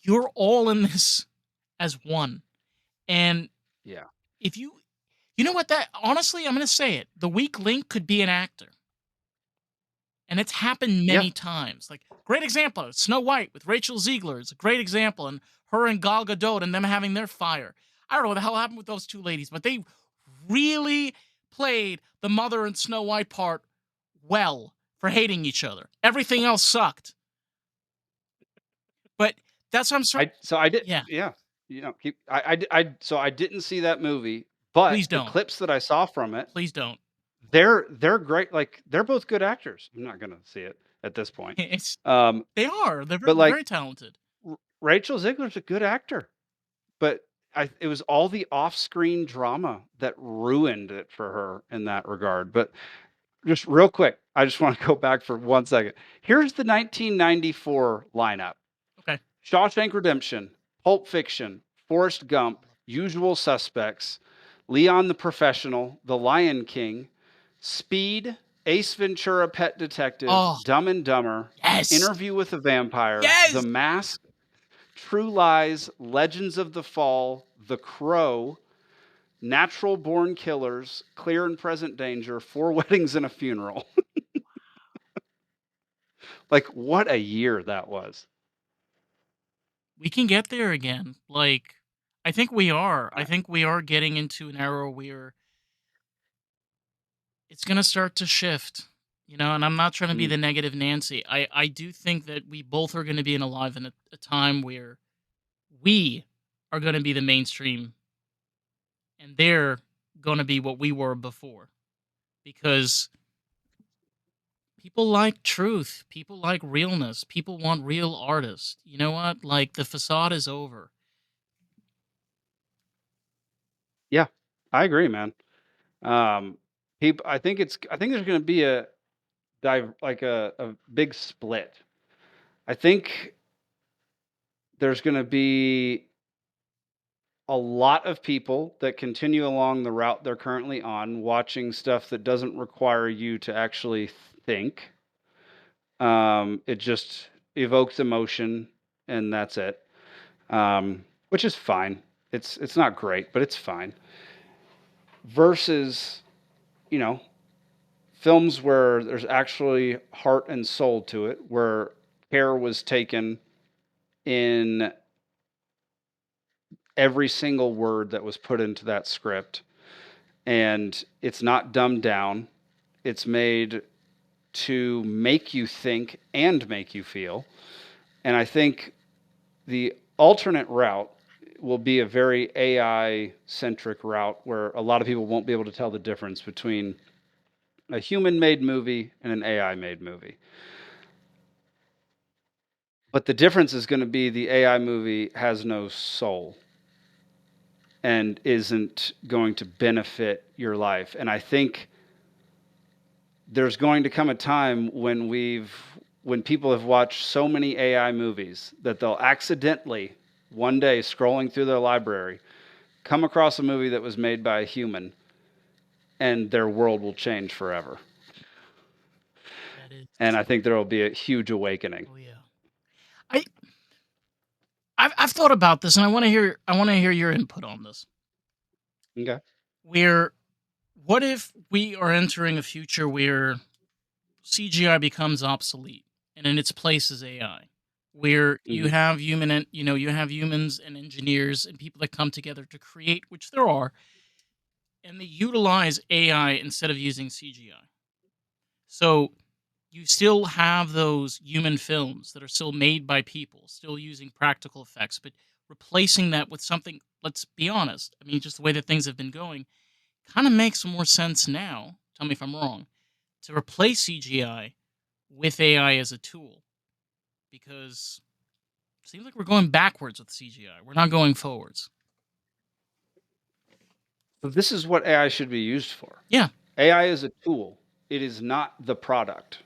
you're all in this as one. And Yeah. if you know what, that honestly, I'm going to say it, the weak link could be an actor. And it's happened Yeah. many times. Like, great example, Snow White with Rachel Ziegler is a great example, and her and Gal Gadot and them having their fire. I don't know what the hell happened with those two ladies, but they really played the mother and Snow White part well for hating each other. Everything else sucked. But that's what I'm sorry. I did. Yeah, Yeah. Keep. So I didn't see that movie, but please the don't. clips that I saw from it, Please don't. they're great. Like, they're both good actors. I'm not gonna see it at this point. It's Um, they are. They're but like, very talented. Rachel Ziegler's a good actor, but it was all the off-screen drama that ruined it for her in that regard. But just real quick, I just want to go back for 1 second. Here's the 1994 lineup: Okay. Shawshank Redemption, Pulp Fiction, Forrest Gump, Usual Suspects, Leon the Professional, The Lion King, Speed, Ace Ventura: Pet Detective, Oh, Dumb and Dumber, yes. Interview with the Vampire, The Yes. Mask, True Lies, Legends of the Fall, The Crow, Natural Born Killers, Clear and Present Danger, Four Weddings and a Funeral. Like, what a year that was. We can get there again. Like, I think we are. I I, think we are getting into an era where it's going to start to shift. And I'm not trying to be mm, the negative Nancy. I do think that we both are going to be alive in a time where we are going to be the mainstream and they're going to be what we were before. Because people like truth, people like realness, people want real artists. You know what? Like, the facade is over. yeah. I agree, man. Um, People, I think there's going to be a like a big split. I think there's going to be a lot of people that continue along the route they're currently on, watching stuff that doesn't require you to actually think. It just evokes emotion, and that's it. Which is fine. It's not great, but it's fine. Versus, you know, films where there's actually heart and soul to it, where care was taken in every single word that was put into that script, and it's not dumbed down. It's made to make you think and make you feel. And I think the alternate route will be a very AI centric route where a lot of people won't be able to tell the difference between a human made movie and an AI made movie. But the difference is going to be the AI movie has no soul and isn't going to benefit your life. And I think there's going to come a time when people have watched so many AI movies that they'll accidentally one day scrolling through their library come across a movie that was made by a human and their world will change forever. That is, And I think there will be a huge awakening. oh yeah. I I've thought about this, and I want to hear your input on this. Okay. Where what if we are entering a future where CGI becomes obsolete, and in its place is AI, where you Hmm. have human and you have humans and engineers and people that come together to create, which there are, and they utilize AI instead of using CGI. So you still have those human films that are still made by people, still using practical effects, but replacing that with something, let's be honest. I mean, just the way that things have been going kind of makes more sense now. Tell me if I'm wrong. To replace CGI with AI as a tool, because it seems like we're going backwards with CGI. We're not going forwards. But this is what AI should be used for. Yeah, AI is a tool, it is not the product.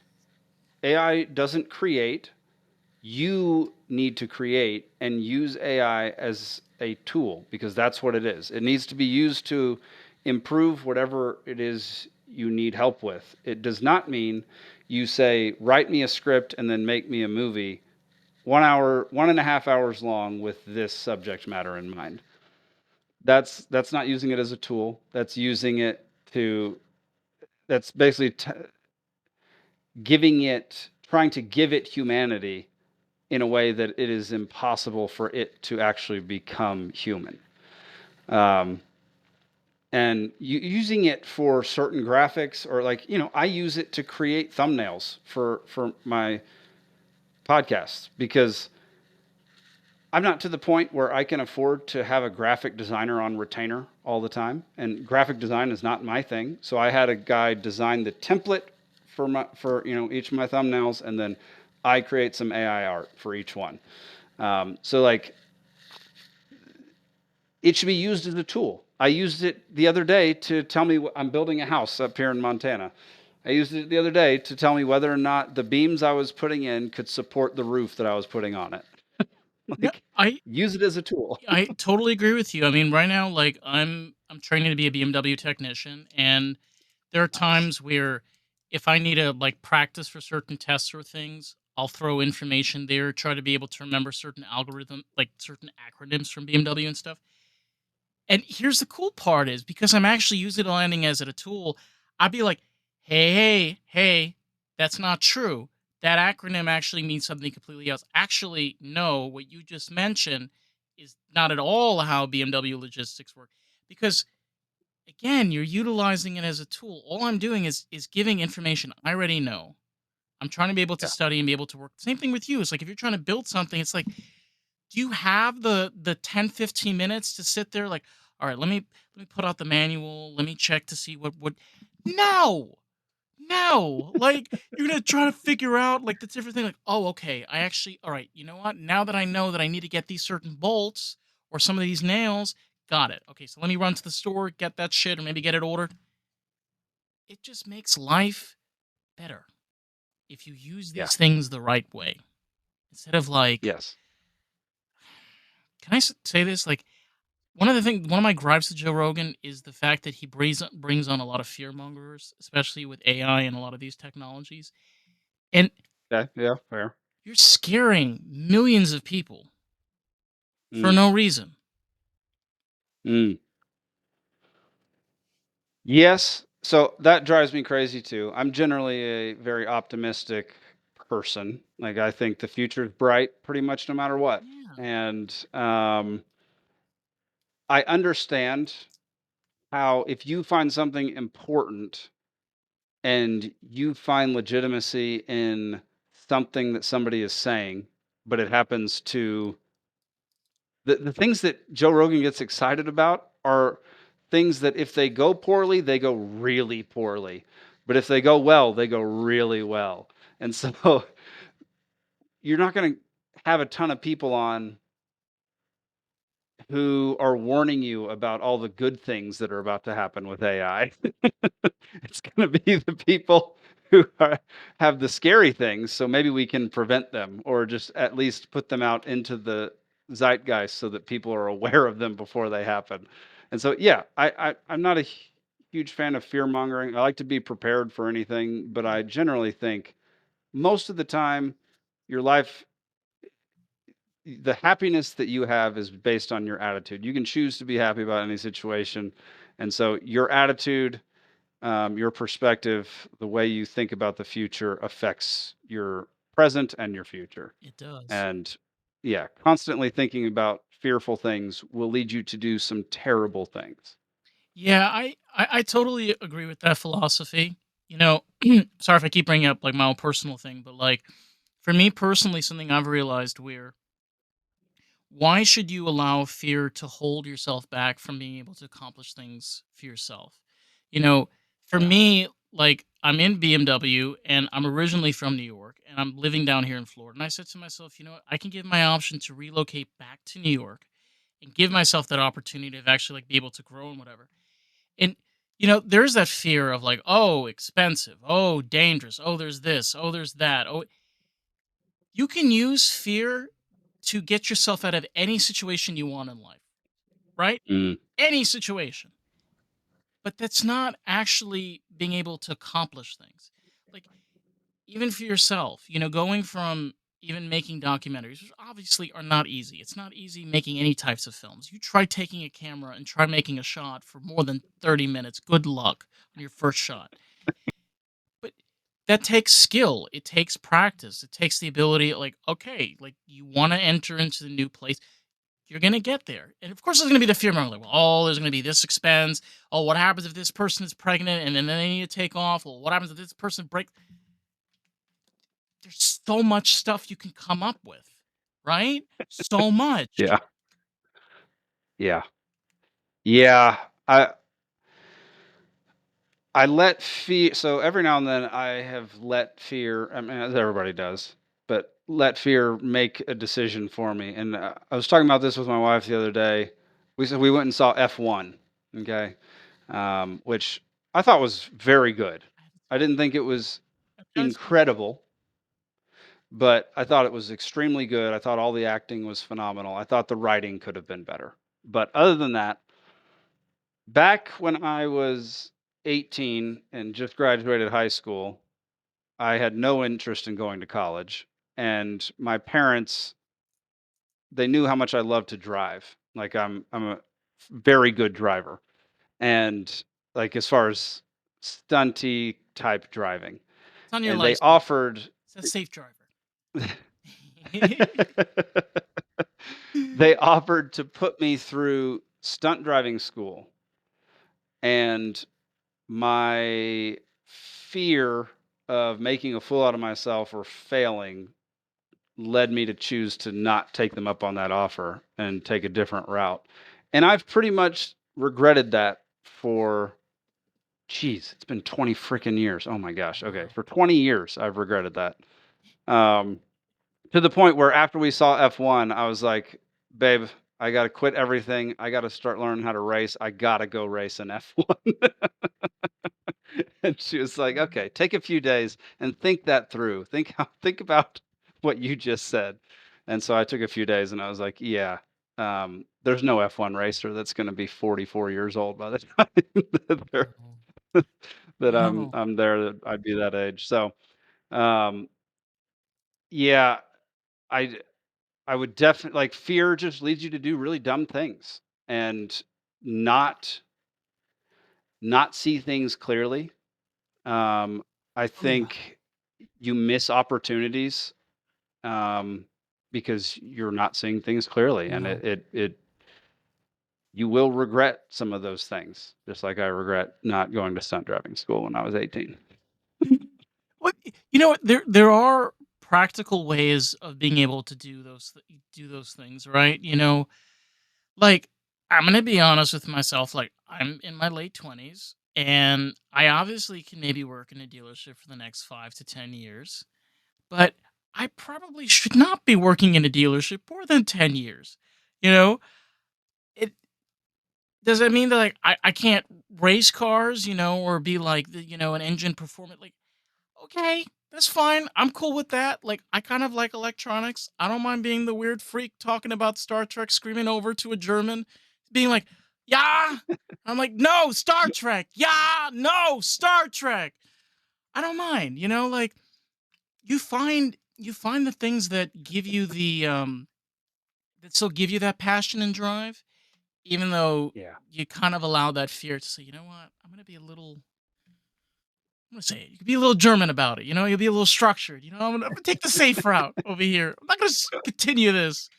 AI doesn't create. You need to create and use AI as a tool because that's what it is. It needs to be used to improve whatever it is you need help with. It does not mean you say, write me a script and then make me a movie 1 hour, 1.5 hours long with this subject matter in mind. That's not using it as a tool. That's using it to, that's basically giving it, trying to give it humanity in a way that it is impossible for it to actually become human. Um, and using it for certain graphics or like, I use it to create thumbnails for my podcasts because I'm not to the point where I can afford to have a graphic designer on retainer all the time, and graphic design is not my thing. So I had a guy design the template for each of my thumbnails, and then I create some AI art for each one. So like it should be used as a tool. I used it the other day to tell me I'm building a house up here in Montana. I used it the other day to tell me whether or not the beams I was putting in could support the roof that I was putting on it. no, Like, use it as a tool. I totally agree with you. I mean, right now, like I'm training to be a BMW technician, and there are Nice. times where if I need to like practice for certain tests or things, I'll throw information there, try to be able to remember certain algorithm, like certain acronyms from BMW and stuff. And here's the cool part is because I'm actually using landing as a tool, I'd be like, hey, that's not true. That acronym actually means something completely else. Actually, no, what you just mentioned is not at all how BMW logistics work. Because again, you're utilizing it as a tool. All I'm doing is giving information I already know. I'm trying to be able to Yeah. study and be able to work. Same thing with you. It's like if you're trying to build something, it's like do you have the 10-15 minutes to sit there like all right let me put out the manual, let me check to see what no, no, like you're gonna try to figure out like the different thing like oh okay I actually all right you know what now that I know that I need to get these certain bolts or some of these nails Got it. Okay, so let me run to the store, get that shit, or maybe get it ordered. It just makes life better if you use Yeah. these things the right way. Instead of like, Yes. can I say this? Like, one of my gripes with Joe Rogan is the fact that he brings on a lot of fear mongers, especially with AI and a lot of these technologies. And Okay. Yeah. Fair. you're scaring millions of people for Mm. no reason. Mm. Yes. So that drives me crazy too. I'm generally a very optimistic person. Like I think the future is bright pretty much no matter what. Yeah. And I understand how if you find something important and you find legitimacy in something that somebody is saying, but it happens to the things that Joe Rogan gets excited about are things that if they go poorly, they go really poorly. But if they go well, they go really well. And so you're not going to have a ton of people on who are warning you about all the good things that are about to happen with AI. It's going to be the people who have the scary things, so maybe we can prevent them or just at least put them out into the zeitgeist so that people are aware of them before they happen. And so, yeah, I'm not a huge fan of fear mongering. I like to be prepared for anything, but I generally think most of the time your life the happiness that you have is based on your attitude. You can choose to be happy about any situation. And so your attitude, your perspective, the way you think about the future affects your present and your future. It does. And yeah, constantly thinking about fearful things will lead you to do some terrible things. Yeah, I totally agree with that philosophy. You know, sorry if I keep bringing up like my own personal thing, but like for me personally, something I've realized where why should you allow fear to hold yourself back from being able to accomplish things for yourself? You know, for Yeah. me, like I'm in BMW and I'm originally from New York and I'm living down here in Florida. And I said to myself, you know what, I can give my option to relocate back to New York and give myself that opportunity of actually like be able to grow and whatever. And there's that fear of like, oh, expensive, oh, dangerous, oh, there's this, oh, there's that. Oh, you can use fear to get yourself out of any situation you want in life, right? Mm, Any situation. But that's not actually being able to accomplish things. Like even for yourself, going from even making documentaries, which obviously are not easy. It's not easy making any types of films. You try taking a camera and try making a shot for more than 30 minutes. Good luck on your first shot. But that takes skill. It takes practice. It takes the ability, like, okay, like you want to enter into the new place. You're gonna get there. And of course there's gonna be the fear monger, like, well, oh, there's gonna be this expense. Oh, what happens if this person is pregnant and then they need to take off? Well, what happens if this person breaks? There's so much stuff you can come up with, right? So much. yeah. Yeah. Yeah. I let fear so every now and then I have let fear, I mean, as everybody does, but let fear make a decision for me. And I was talking about this with my wife the other day. We went and saw F1, okay, which I thought was very good. I haven't I didn't think it was I've seen it. incredible, but I thought it was extremely good. I thought all the acting was phenomenal. I thought the writing could have been better. But other than that, back when I was 18 and just graduated high school, I had no interest in going to college, and my parents, they knew how much I love to drive. Like I'm a very good driver, and like as far as stunty type driving, It's on your and they license. offered It's a safe driver. they offered to put me through stunt driving school, and my fear of making a fool out of myself or failing led me to choose to not take them up on that offer and take a different route. And I've pretty much regretted that for, geez, it's been 20 freaking years. Oh my gosh. Okay. Wow. For 20 years, I've regretted that. Um, to the point where after we saw F1, I was like, babe, I gotta quit everything. I gotta start learning how to race. I gotta go race an F1." And she was like, "Okay, take a few days and think that through. Think about what you just said." And so I took a few days and I was like, "Yeah, there's no F1 racer that's gonna be 44 years old by the time that they're Oh, that no. I'm there, that I'd be that age." So, um, yeah, I I would definitely like, fear just leads you to do really dumb things and not not see things clearly. I Oh, yeah. think you miss opportunities, um, because you're not seeing things clearly, and No. it you will regret some of those things, just like I regret not going to stunt driving school when I was 18. What you know what? There are practical ways of being able to do those things, right? Like, I'm gonna be honest with myself, like, I'm in my late 20s, and I obviously can maybe work in a dealership for the next 5 to 10 years, but I probably should not be working in a dealership more than 10 years, you know? It does that mean that, like, I can't race cars, or be, like, an engine performant like, okay, that's fine. I'm cool with that. Like, I kind of like electronics. I don't mind being the weird freak talking about Star Trek, screaming over to a German, being like, "Yeah." I'm like, "No, Star Trek. Yeah, no, Star Trek." I don't mind. Like, you find the things that give you that still give you that passion and drive, even though Yeah. you kind of allow that fear to say, you know what, I'm gonna be a little I'm gonna say it. You can be a little German about it. You'll be a little structured. I'm gonna take the safe route over here. I'm not gonna continue this.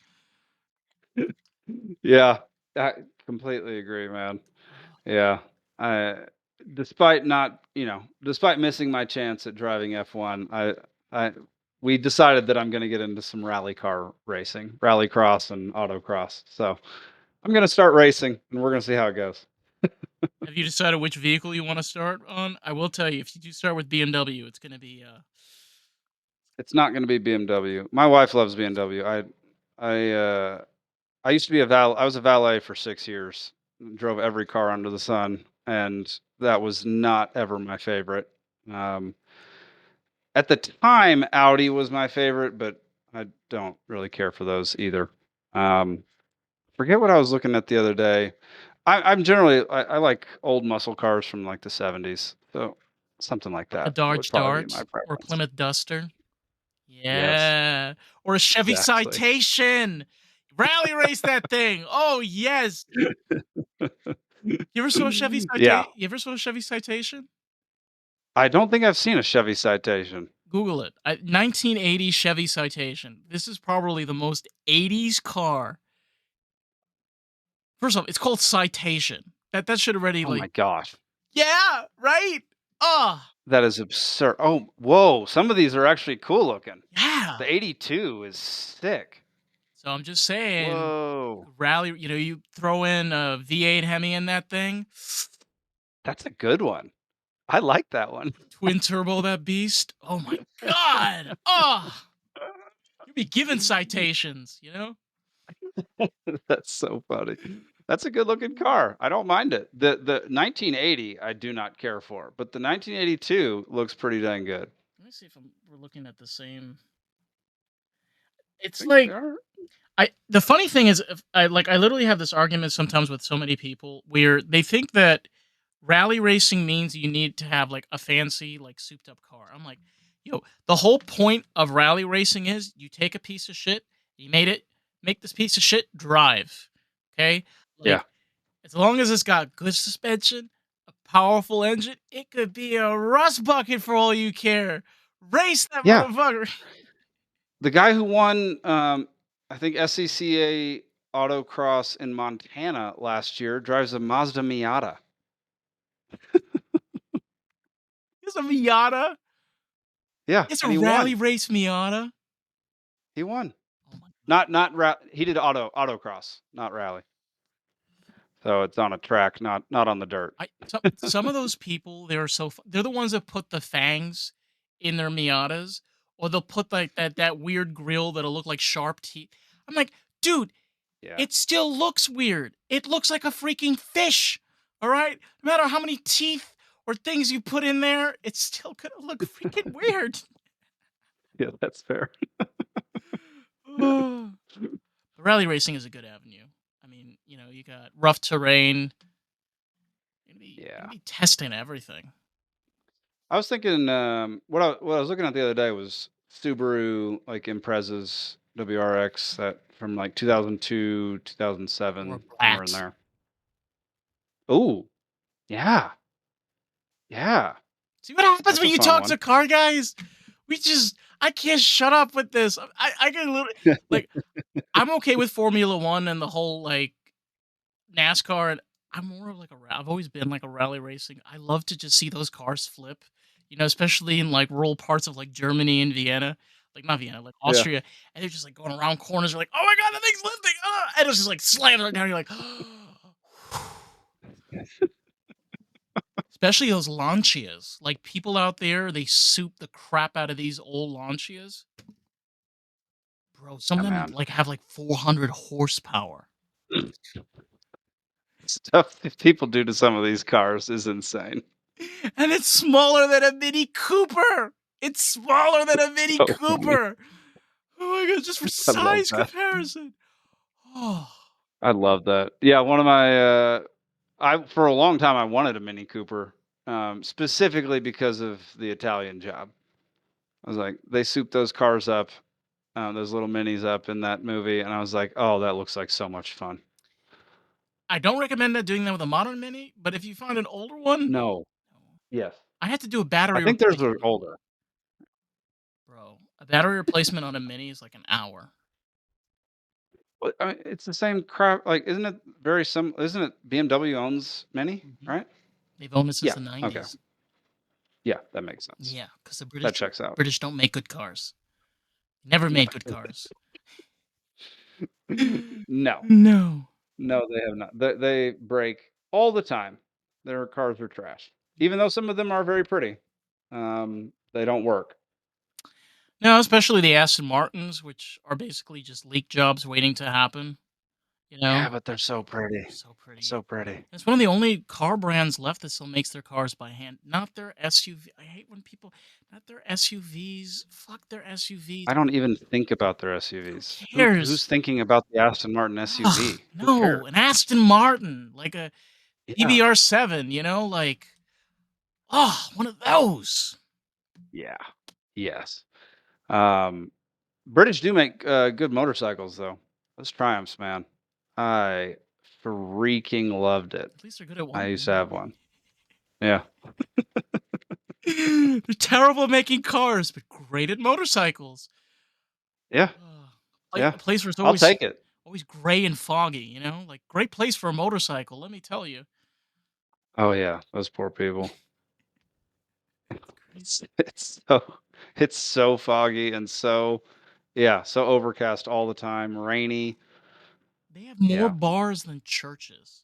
Yeah, I completely agree, man. Oh, Yeah. I despite not, despite missing my chance at driving F1, I we decided that I'm gonna get into some rally car racing, rallycross and autocross. So I'm gonna start racing and we're gonna see how it goes. have you decided which vehicle you want to start on? I will tell you, if you do start with BMW, it's gonna be It's not gonna be BMW. My wife loves BMW. I I used to be I was a valet for 6 years. Drove every car under the sun, and that was not ever my favorite. Um, at the time, Audi was my favorite, but I don't really care for those either. Um, forget what I was looking at the other day. I'm generally I like old muscle cars from like the 70s, so something like like a that would Dodge probably be my Dart or a preference. Plymouth Duster. Yes, Yeah, or a Chevy exactly. Citation. Rally race that thing. Oh yes. You ever saw a Chevy Yeah, Citation? You ever saw a Chevy Citation? I don't think I've seen a Chevy Citation. Google it. 1980 Chevy Citation. This is probably the most 80s car. First off, it's called Citation. That should already Oh my like, gosh. yeah, right? Ah, That is absurd. Oh, whoa, some of these are actually cool looking. yeah. The 82 is sick. So I'm just saying, Whoa, rally, you throw in a V8 Hemi in that thing, that's a good one. I like that one. twin turbo that beast. Oh my god. Oh, you'd be given citations. That's so funny. That's a good looking car. I don't mind it. The 1980 I do not care for, but the 1982 looks pretty dang good. Let me see if we're looking at the same. I It's think they like are. the funny thing is, if I literally have this argument sometimes with so many people where they think that rally racing means you need to have like a fancy, like souped up car. I'm like, the whole point of rally racing is you take a piece of shit, you made it, make this piece of shit drive. Okay? Yeah. Like, as long as it's got good suspension, a powerful engine, it could be a rust bucket for all you care. Race that Yeah. motherfucker. The guy who won, I think SCCA autocross in Montana last year drives a Mazda Miata. It's a Miata. Yeah, It's a and he rally won. race Miata. He won. Oh my god. He did autocross, not rally. So it's on a track, not on the dirt. Some of those people, they're they're the ones that put the fangs in their Miatas, or they'll put like that weird grill that'll look like sharp teeth. I'm like, dude, Yeah. It still looks weird. It looks like a freaking fish. All right? No matter how many teeth or things you put in there, it's still gonna look freaking weird. Yeah, that's fair. Ugh. But rally racing is a good avenue. I mean, you got rough terrain. You're gonna Yeah. be testing everything. I was thinking, what I was looking at the other day was Subaru, like, Imprezas WRX that from, like, 2002, Or a 2007, somewhere in brat. there. Ooh, yeah, yeah, See what happens that's when a you fun talk one. to car guys? I can't shut up with this. I can literally, like, I'm okay with Formula One and the whole like NASCAR, and I'm more of like I've always been like a rally racing. I love to just see those cars flip, especially in like rural parts of like Germany and Vienna, like not Vienna, like Yeah, Austria, and they're just like going around corners. You're like, oh my god, the thing's lifting, and it's just like slams right down. You're like, especially those Lancias. Like people out there, they soup the crap out of these old Lancias. Bro, some yeah, of them man. like have like 400 horsepower. Stuff that people do to some of these cars is insane. And it's smaller than a Mini Cooper. It's smaller than a Mini So funny. Cooper. Oh my god, just for I love size that. comparison. Oh, I love that. Yeah, one of my, I for a long time I wanted a Mini Cooper, specifically because of the Italian Job. I was like, they souped those cars up, those little minis up in that movie, and I was like, oh, that looks like so much fun. I don't recommend that doing that with a modern Mini, but if you find an older one, No. Yes. I had to do a I battery think theirs are replacement on one. older. Bro, a battery replacement on a Mini is like an hour. Well, I mean, it's the same crap. Like, isn't it very sim? Isn't it BMW owns Mini, Mhm. right? They've owned it since Yeah. the Okay. 90s. Yeah, that makes sense. Yeah, because the That British checks out. British don't make good cars. Never No. made good cars. No. No. No, they have not. They break all the time. Their cars are trash. Even though some of them are very pretty, they don't work. No, especially the Aston Martins, which are basically just leak jobs waiting to happen, you know? Yeah, but they're so pretty. So pretty. So pretty. It's one of the only car brands left that still makes their cars by hand, not their SUV. I hate when people not their SUVs. Fuck their SUVs. I don't even think about their Who SUVs. Who's cares? thinking about the Aston Martin Ugh, SUV? Who no, cares? an Aston Martin, like a Yeah. DBR7, like, oh, one of those. Yeah. Yes. Um, British do make good motorcycles though. Those Triumphs, man. I freaking loved it. At least they're good at I one used to thing. have one. Yeah. They're terrible at making cars, but great at motorcycles. Yeah. Ugh. Yeah. A place where it's I'll always take it. always gray and foggy, like great place for a motorcycle, let me tell you. Oh yeah, those poor people. It's crazy. It's so foggy and so yeah, so overcast all the time, rainy. They have more Yeah. bars than churches.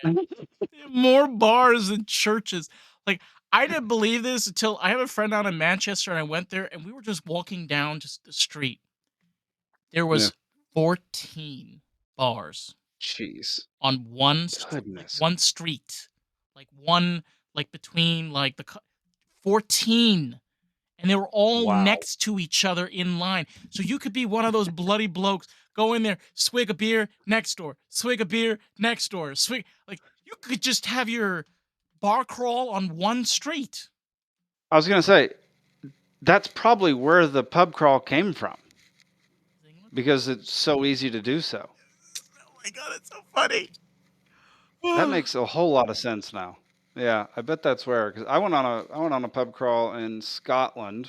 Okay? They have more bars than churches. Like, I didn't believe this until I have a friend out in Manchester and I went there and we were just walking down just the street. There Yeah. was 14 bars Jeez. on Goodness. one street. Like one like between like 14, and they were all Wow. next to each other in line. So you could be one of those bloody blokes, go in there, swig a beer next door, swig a beer next door, swig like you could just have your bar crawl on one street. I was gonna say, that's probably where the pub crawl came from England? because it's so easy to do so. Oh my god, it's so funny. That makes a whole lot of sense now. Yeah, I bet that's where. Because I went on a pub crawl in Scotland.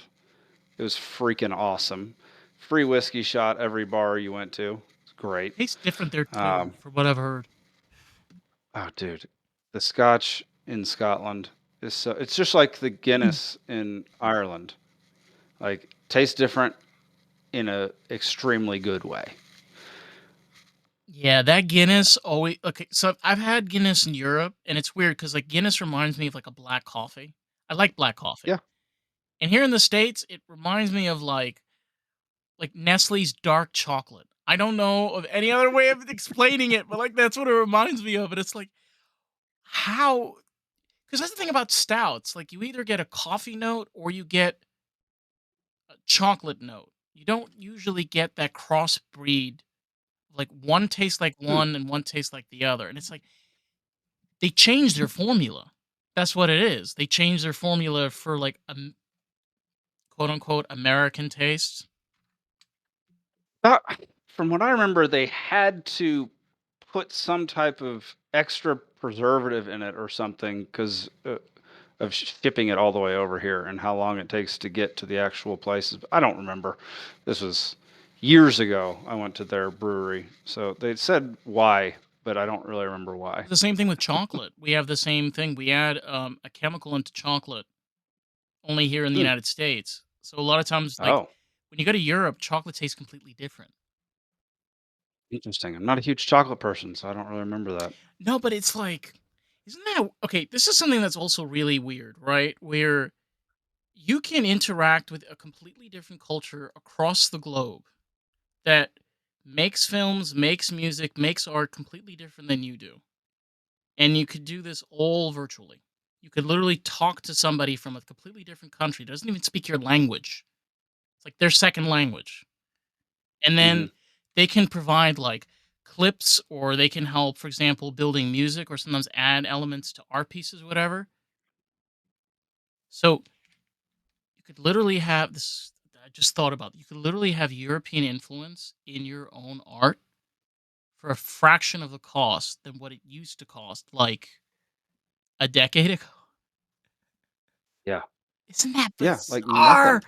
It was freaking awesome. Free whiskey shot every bar you went to. It's great. Tastes different there too, Um, from what I've heard. oh, dude, the Scotch in Scotland is so. It's just like the Guinness in Ireland. Like tastes different in a extremely good way. Yeah, that Guinness always okay. So I've had Guinness in Europe, and it's weird because like Guinness reminds me of like a black coffee. I like black coffee, Yeah. and here in the states, it reminds me of like Nestle's dark chocolate. I don't know of any other way of explaining it, but, like, that's what it reminds me of, and it's like, how? Because that's the thing about stouts, like, you either get a coffee note or you get a chocolate note. You don't usually get that crossbreed, like, one tastes like Hmm. one and one tastes like the other, and it's like, they changed their formula. That's what it is. They changed their formula for, like, quote, unquote, "American tastes." Uh, from what I remember, they had to put some type of extra preservative in it or something because of shipping it all the way over here and how long it takes to get to the actual places. But I don't remember. This was years ago. I went to their brewery, so they said why, but I don't really remember why. The same thing with chocolate. We have the same thing. We add, a chemical into chocolate only here in the Hmm. United States. So a lot of times, like, Oh, when you go to Europe, chocolate tastes completely different. interesting. I'm not a huge chocolate person, so I don't really remember that. No, but it's like, isn't that okay? This is something that's also really weird, right? Where you can interact with a completely different culture across the globe that makes films, makes music, makes art completely different than you do. And you could do this all virtually. You could literally talk to somebody from a completely different country, doesn't even speak your language. It's like their second language. And Hmm. then they can provide like clips, or they can help, for example, building music, or sometimes add elements to art pieces, whatever. So you could literally have this. I just thought about it. You could literally have European influence in your own art for a fraction of the cost than what it used to cost, like a decade ago. Yeah, Isn't that yeah, like nothing, bizarre?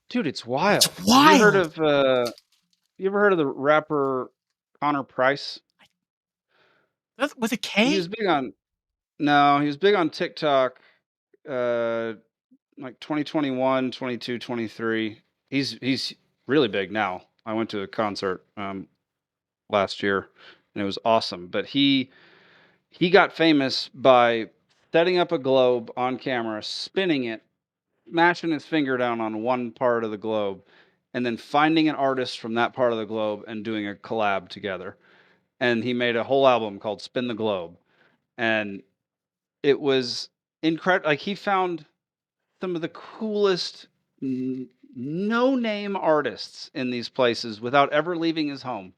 dude. It's It's wild. Have you heard wild. of? You ever heard of the rapper Connor Price? With a He K? was big on No, he was big on TikTok, uh, like 2021, 22, 23. He's really big now. I went to a concert last year and it was awesome. But he got famous by setting up a globe on camera, spinning it, mashing his finger down on one part of the globe, and then finding an artist from that part of the globe and doing a collab together. And he made a whole album called Spin the Globe. And it was incredible. Like he found some of the coolest no name artists in these places without ever leaving his home.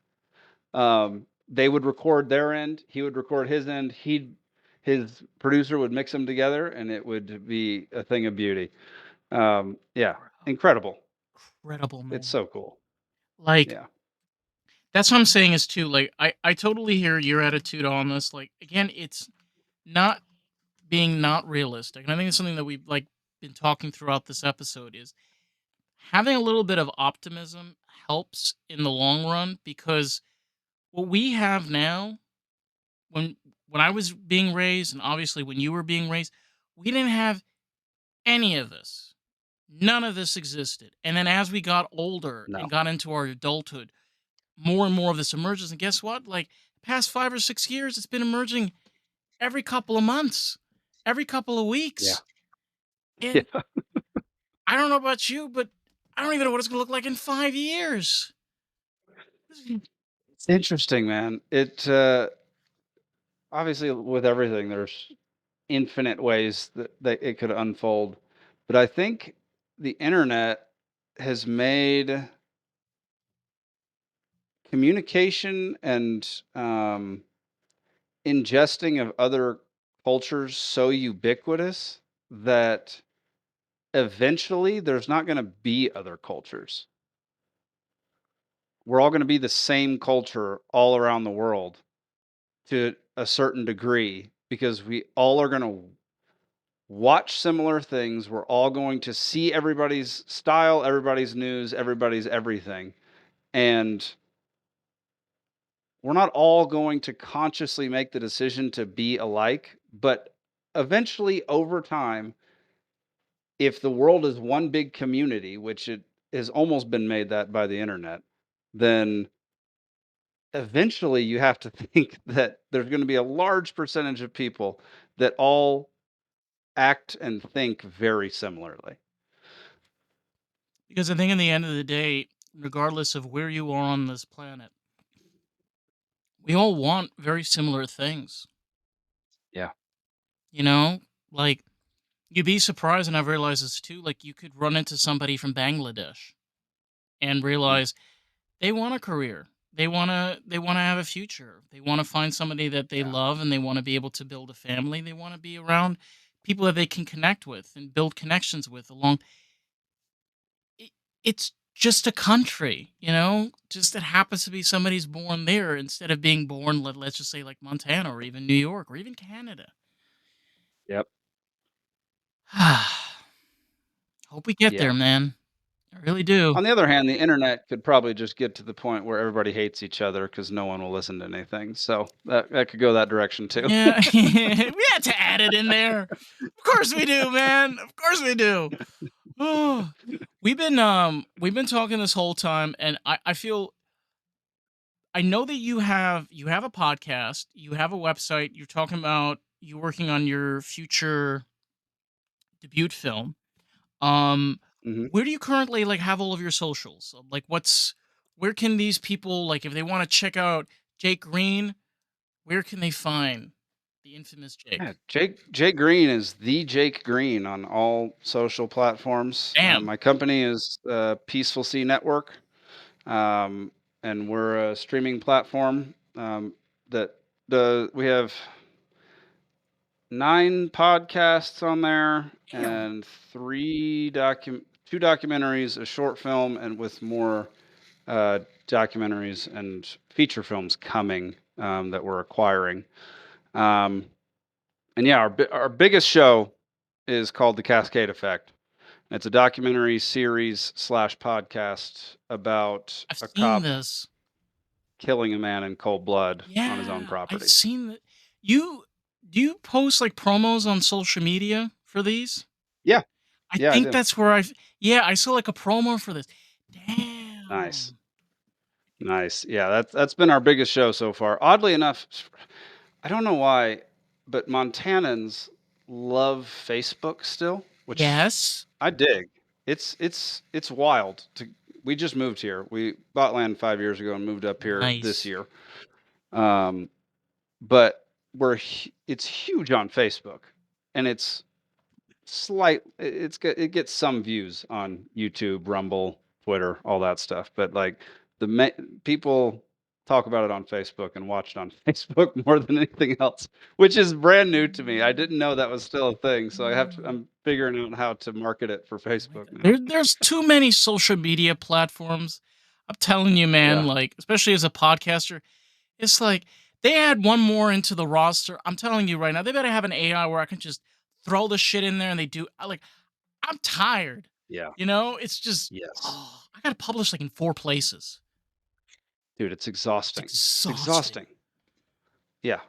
They would record their end, he would record his end, his producer would mix them together, and it would be a thing of beauty. Yeah, Bro, incredible. incredible, It's man. so cool. Like, Yeah. that's what I'm saying is too, like, I totally hear your attitude on this. Like, again, it's not being not realistic. And I think it's something that we've, like, been talking throughout this episode is having a little bit of optimism helps in the long run, because what we have now, when I was being raised, and obviously when you were being raised, we didn't have any of this. None of this existed. And then as we got older and No. got into our adulthood, more and more of this emerges. And guess what? Like, past 5 or 6 years, it's been emerging every couple of months, every couple of Yeah. weeks. Yeah. And I don't know about you, but I don't even know what it's going to look like in 5 years. It's interesting, man. It obviously with everything there's infinite ways that it could unfold. But I think the internet has made communication and ingesting of other cultures so ubiquitous that eventually there's not going to be other cultures. We're all going to be the same culture all around the world to a certain degree because we all are going to watch similar things. We're all going to see everybody's style, everybody's news, everybody's everything. And we're not all going to consciously make the decision to be alike, but eventually over time, if the world is one big community, which it has almost been made that by the internet, then eventually you have to think that there's going to be a large percentage of people that all act and think very similarly. Because I think in the end of the day, regardless of where you are on this planet, we all want very similar things. Yeah. You know, like you'd be surprised, and I've realized this too. Like you could run into somebody from Bangladesh and Mhm. realize they want a career. They wanna have a future. They wanna find somebody that they Yeah. love, and they wanna be able to build a family. They wanna be around people that they can connect with and build connections with along it, it's just a country, just it happens to be somebody's born there instead of being born, let's just say like Montana or even New York or even Canada. Yep. Hope we get there, Yeah. man. I really do. On the other hand, the internet could probably just get to the point where everybody hates each other because no one will listen to anything. So that could go that direction too. Yeah, we had to add it in there. Of course we do, man. Of course we do. Oh, we've been talking this whole time, and I feel I know that you have a podcast, you have a website, you're talking about you working on your future debut film. Um, Mhm. where do you currently like have all of your socials? Like, where can these people like if they want to check out Jake Green? Where can they find the infamous Jake? Yeah, Jake Green is the Jake Green on all social platforms. Damn, My company is Peaceful Sea Network, um, and we're a streaming platform that we have 9 podcasts on there damn. and two documentaries, a short film, and with more documentaries and feature films coming that we're acquiring. Um, and yeah, our biggest show is called The Cascade Effect. It's a documentary series slash podcast about I've a seen cop this. killing a man in cold blood on his own Yeah, I've property. seen that. You do you post like promos on social media for these? Yeah, I yeah, I think do. that's where yeah, I saw like a promo for this. Nice, Damn. nice. Yeah, that's been our biggest show so far. Oddly enough, I don't know why, but Montanans love Facebook still, which Yes. I dig. It's wild to we just moved here. We bought land 5 years ago and moved up here this Nice. year. Um, but it's huge on Facebook, and it's it gets some views on YouTube, Rumble, Twitter, all that stuff. But like people talk about it on Facebook and watch it on Facebook more than anything else, which is brand new to me. I didn't know that was still a thing, so I'm figuring out how to market it for Oh my Facebook god. now. There's too many social media platforms. I'm telling you, man, Yeah, like, especially as a podcaster, it's like they add one more into the roster. I'm telling you right now, they better have an AI where I can just throw the shit in there and they do like I'm tired. yeah, It's just yes, oh, I gotta publish like in 4 places. dude, it's It's exhausting. It's exhausting. exhausting. Yeah.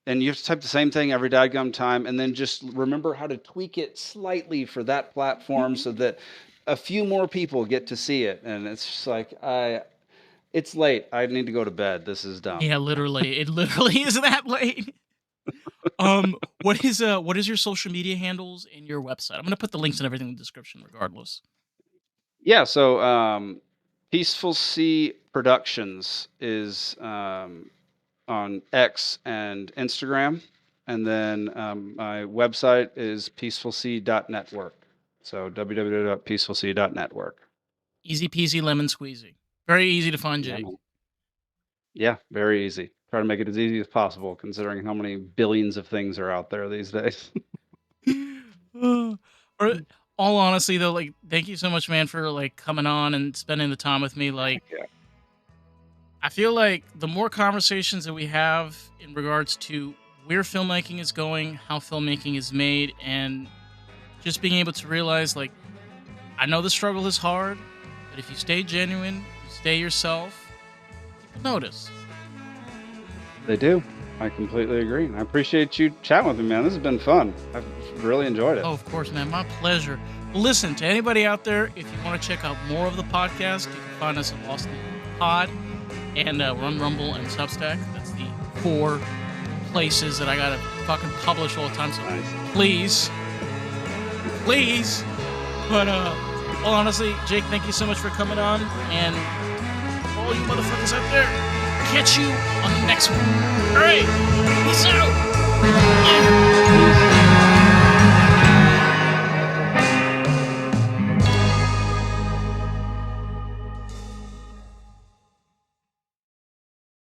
And you have to type the same thing every dadgum time, and then just remember how to tweak it slightly for that platform so that a few more people get to see it. And it's just like, it's late. I need to go to bed. This is dumb. Yeah, literally. It literally is that late. What is your social media handles and your website? I'm gonna put the links and everything in the description regardless. Yeah. So, Peaceful Sea Productions is on X and Instagram. And then my website is peacefulsea.network. So, www.peacefulsea.network. Easy peasy lemon squeezy. Very easy to find Yeah, Jake. man. Yeah, very easy. Try to make it as easy as possible considering how many billions of things are out there these days. Uh, or all honestly though, like thank you so much, man, for like coming on and spending the time with me. Like Heck yeah. I feel like the more conversations that we have in regards to where filmmaking is going, how filmmaking is made, and just being able to realize like I know the struggle is hard, but if you stay genuine, you stay yourself, people notice. They do. I completely agree. And I appreciate you chatting with me, man. This has been fun. I've really enjoyed it. Oh, of course, man. My pleasure. Well, listen, to anybody out there, if you want to check out more of the podcast, you can find us at Lost in the Pod and we're on Rumble and Substack. That's the 4 places that I got to fucking publish all the time. So Nice. please, please. But Well, honestly, Jake, thank you so much for coming on. And for all you motherfuckers out there, catch you on the next one. All right. Peace out. Yeah.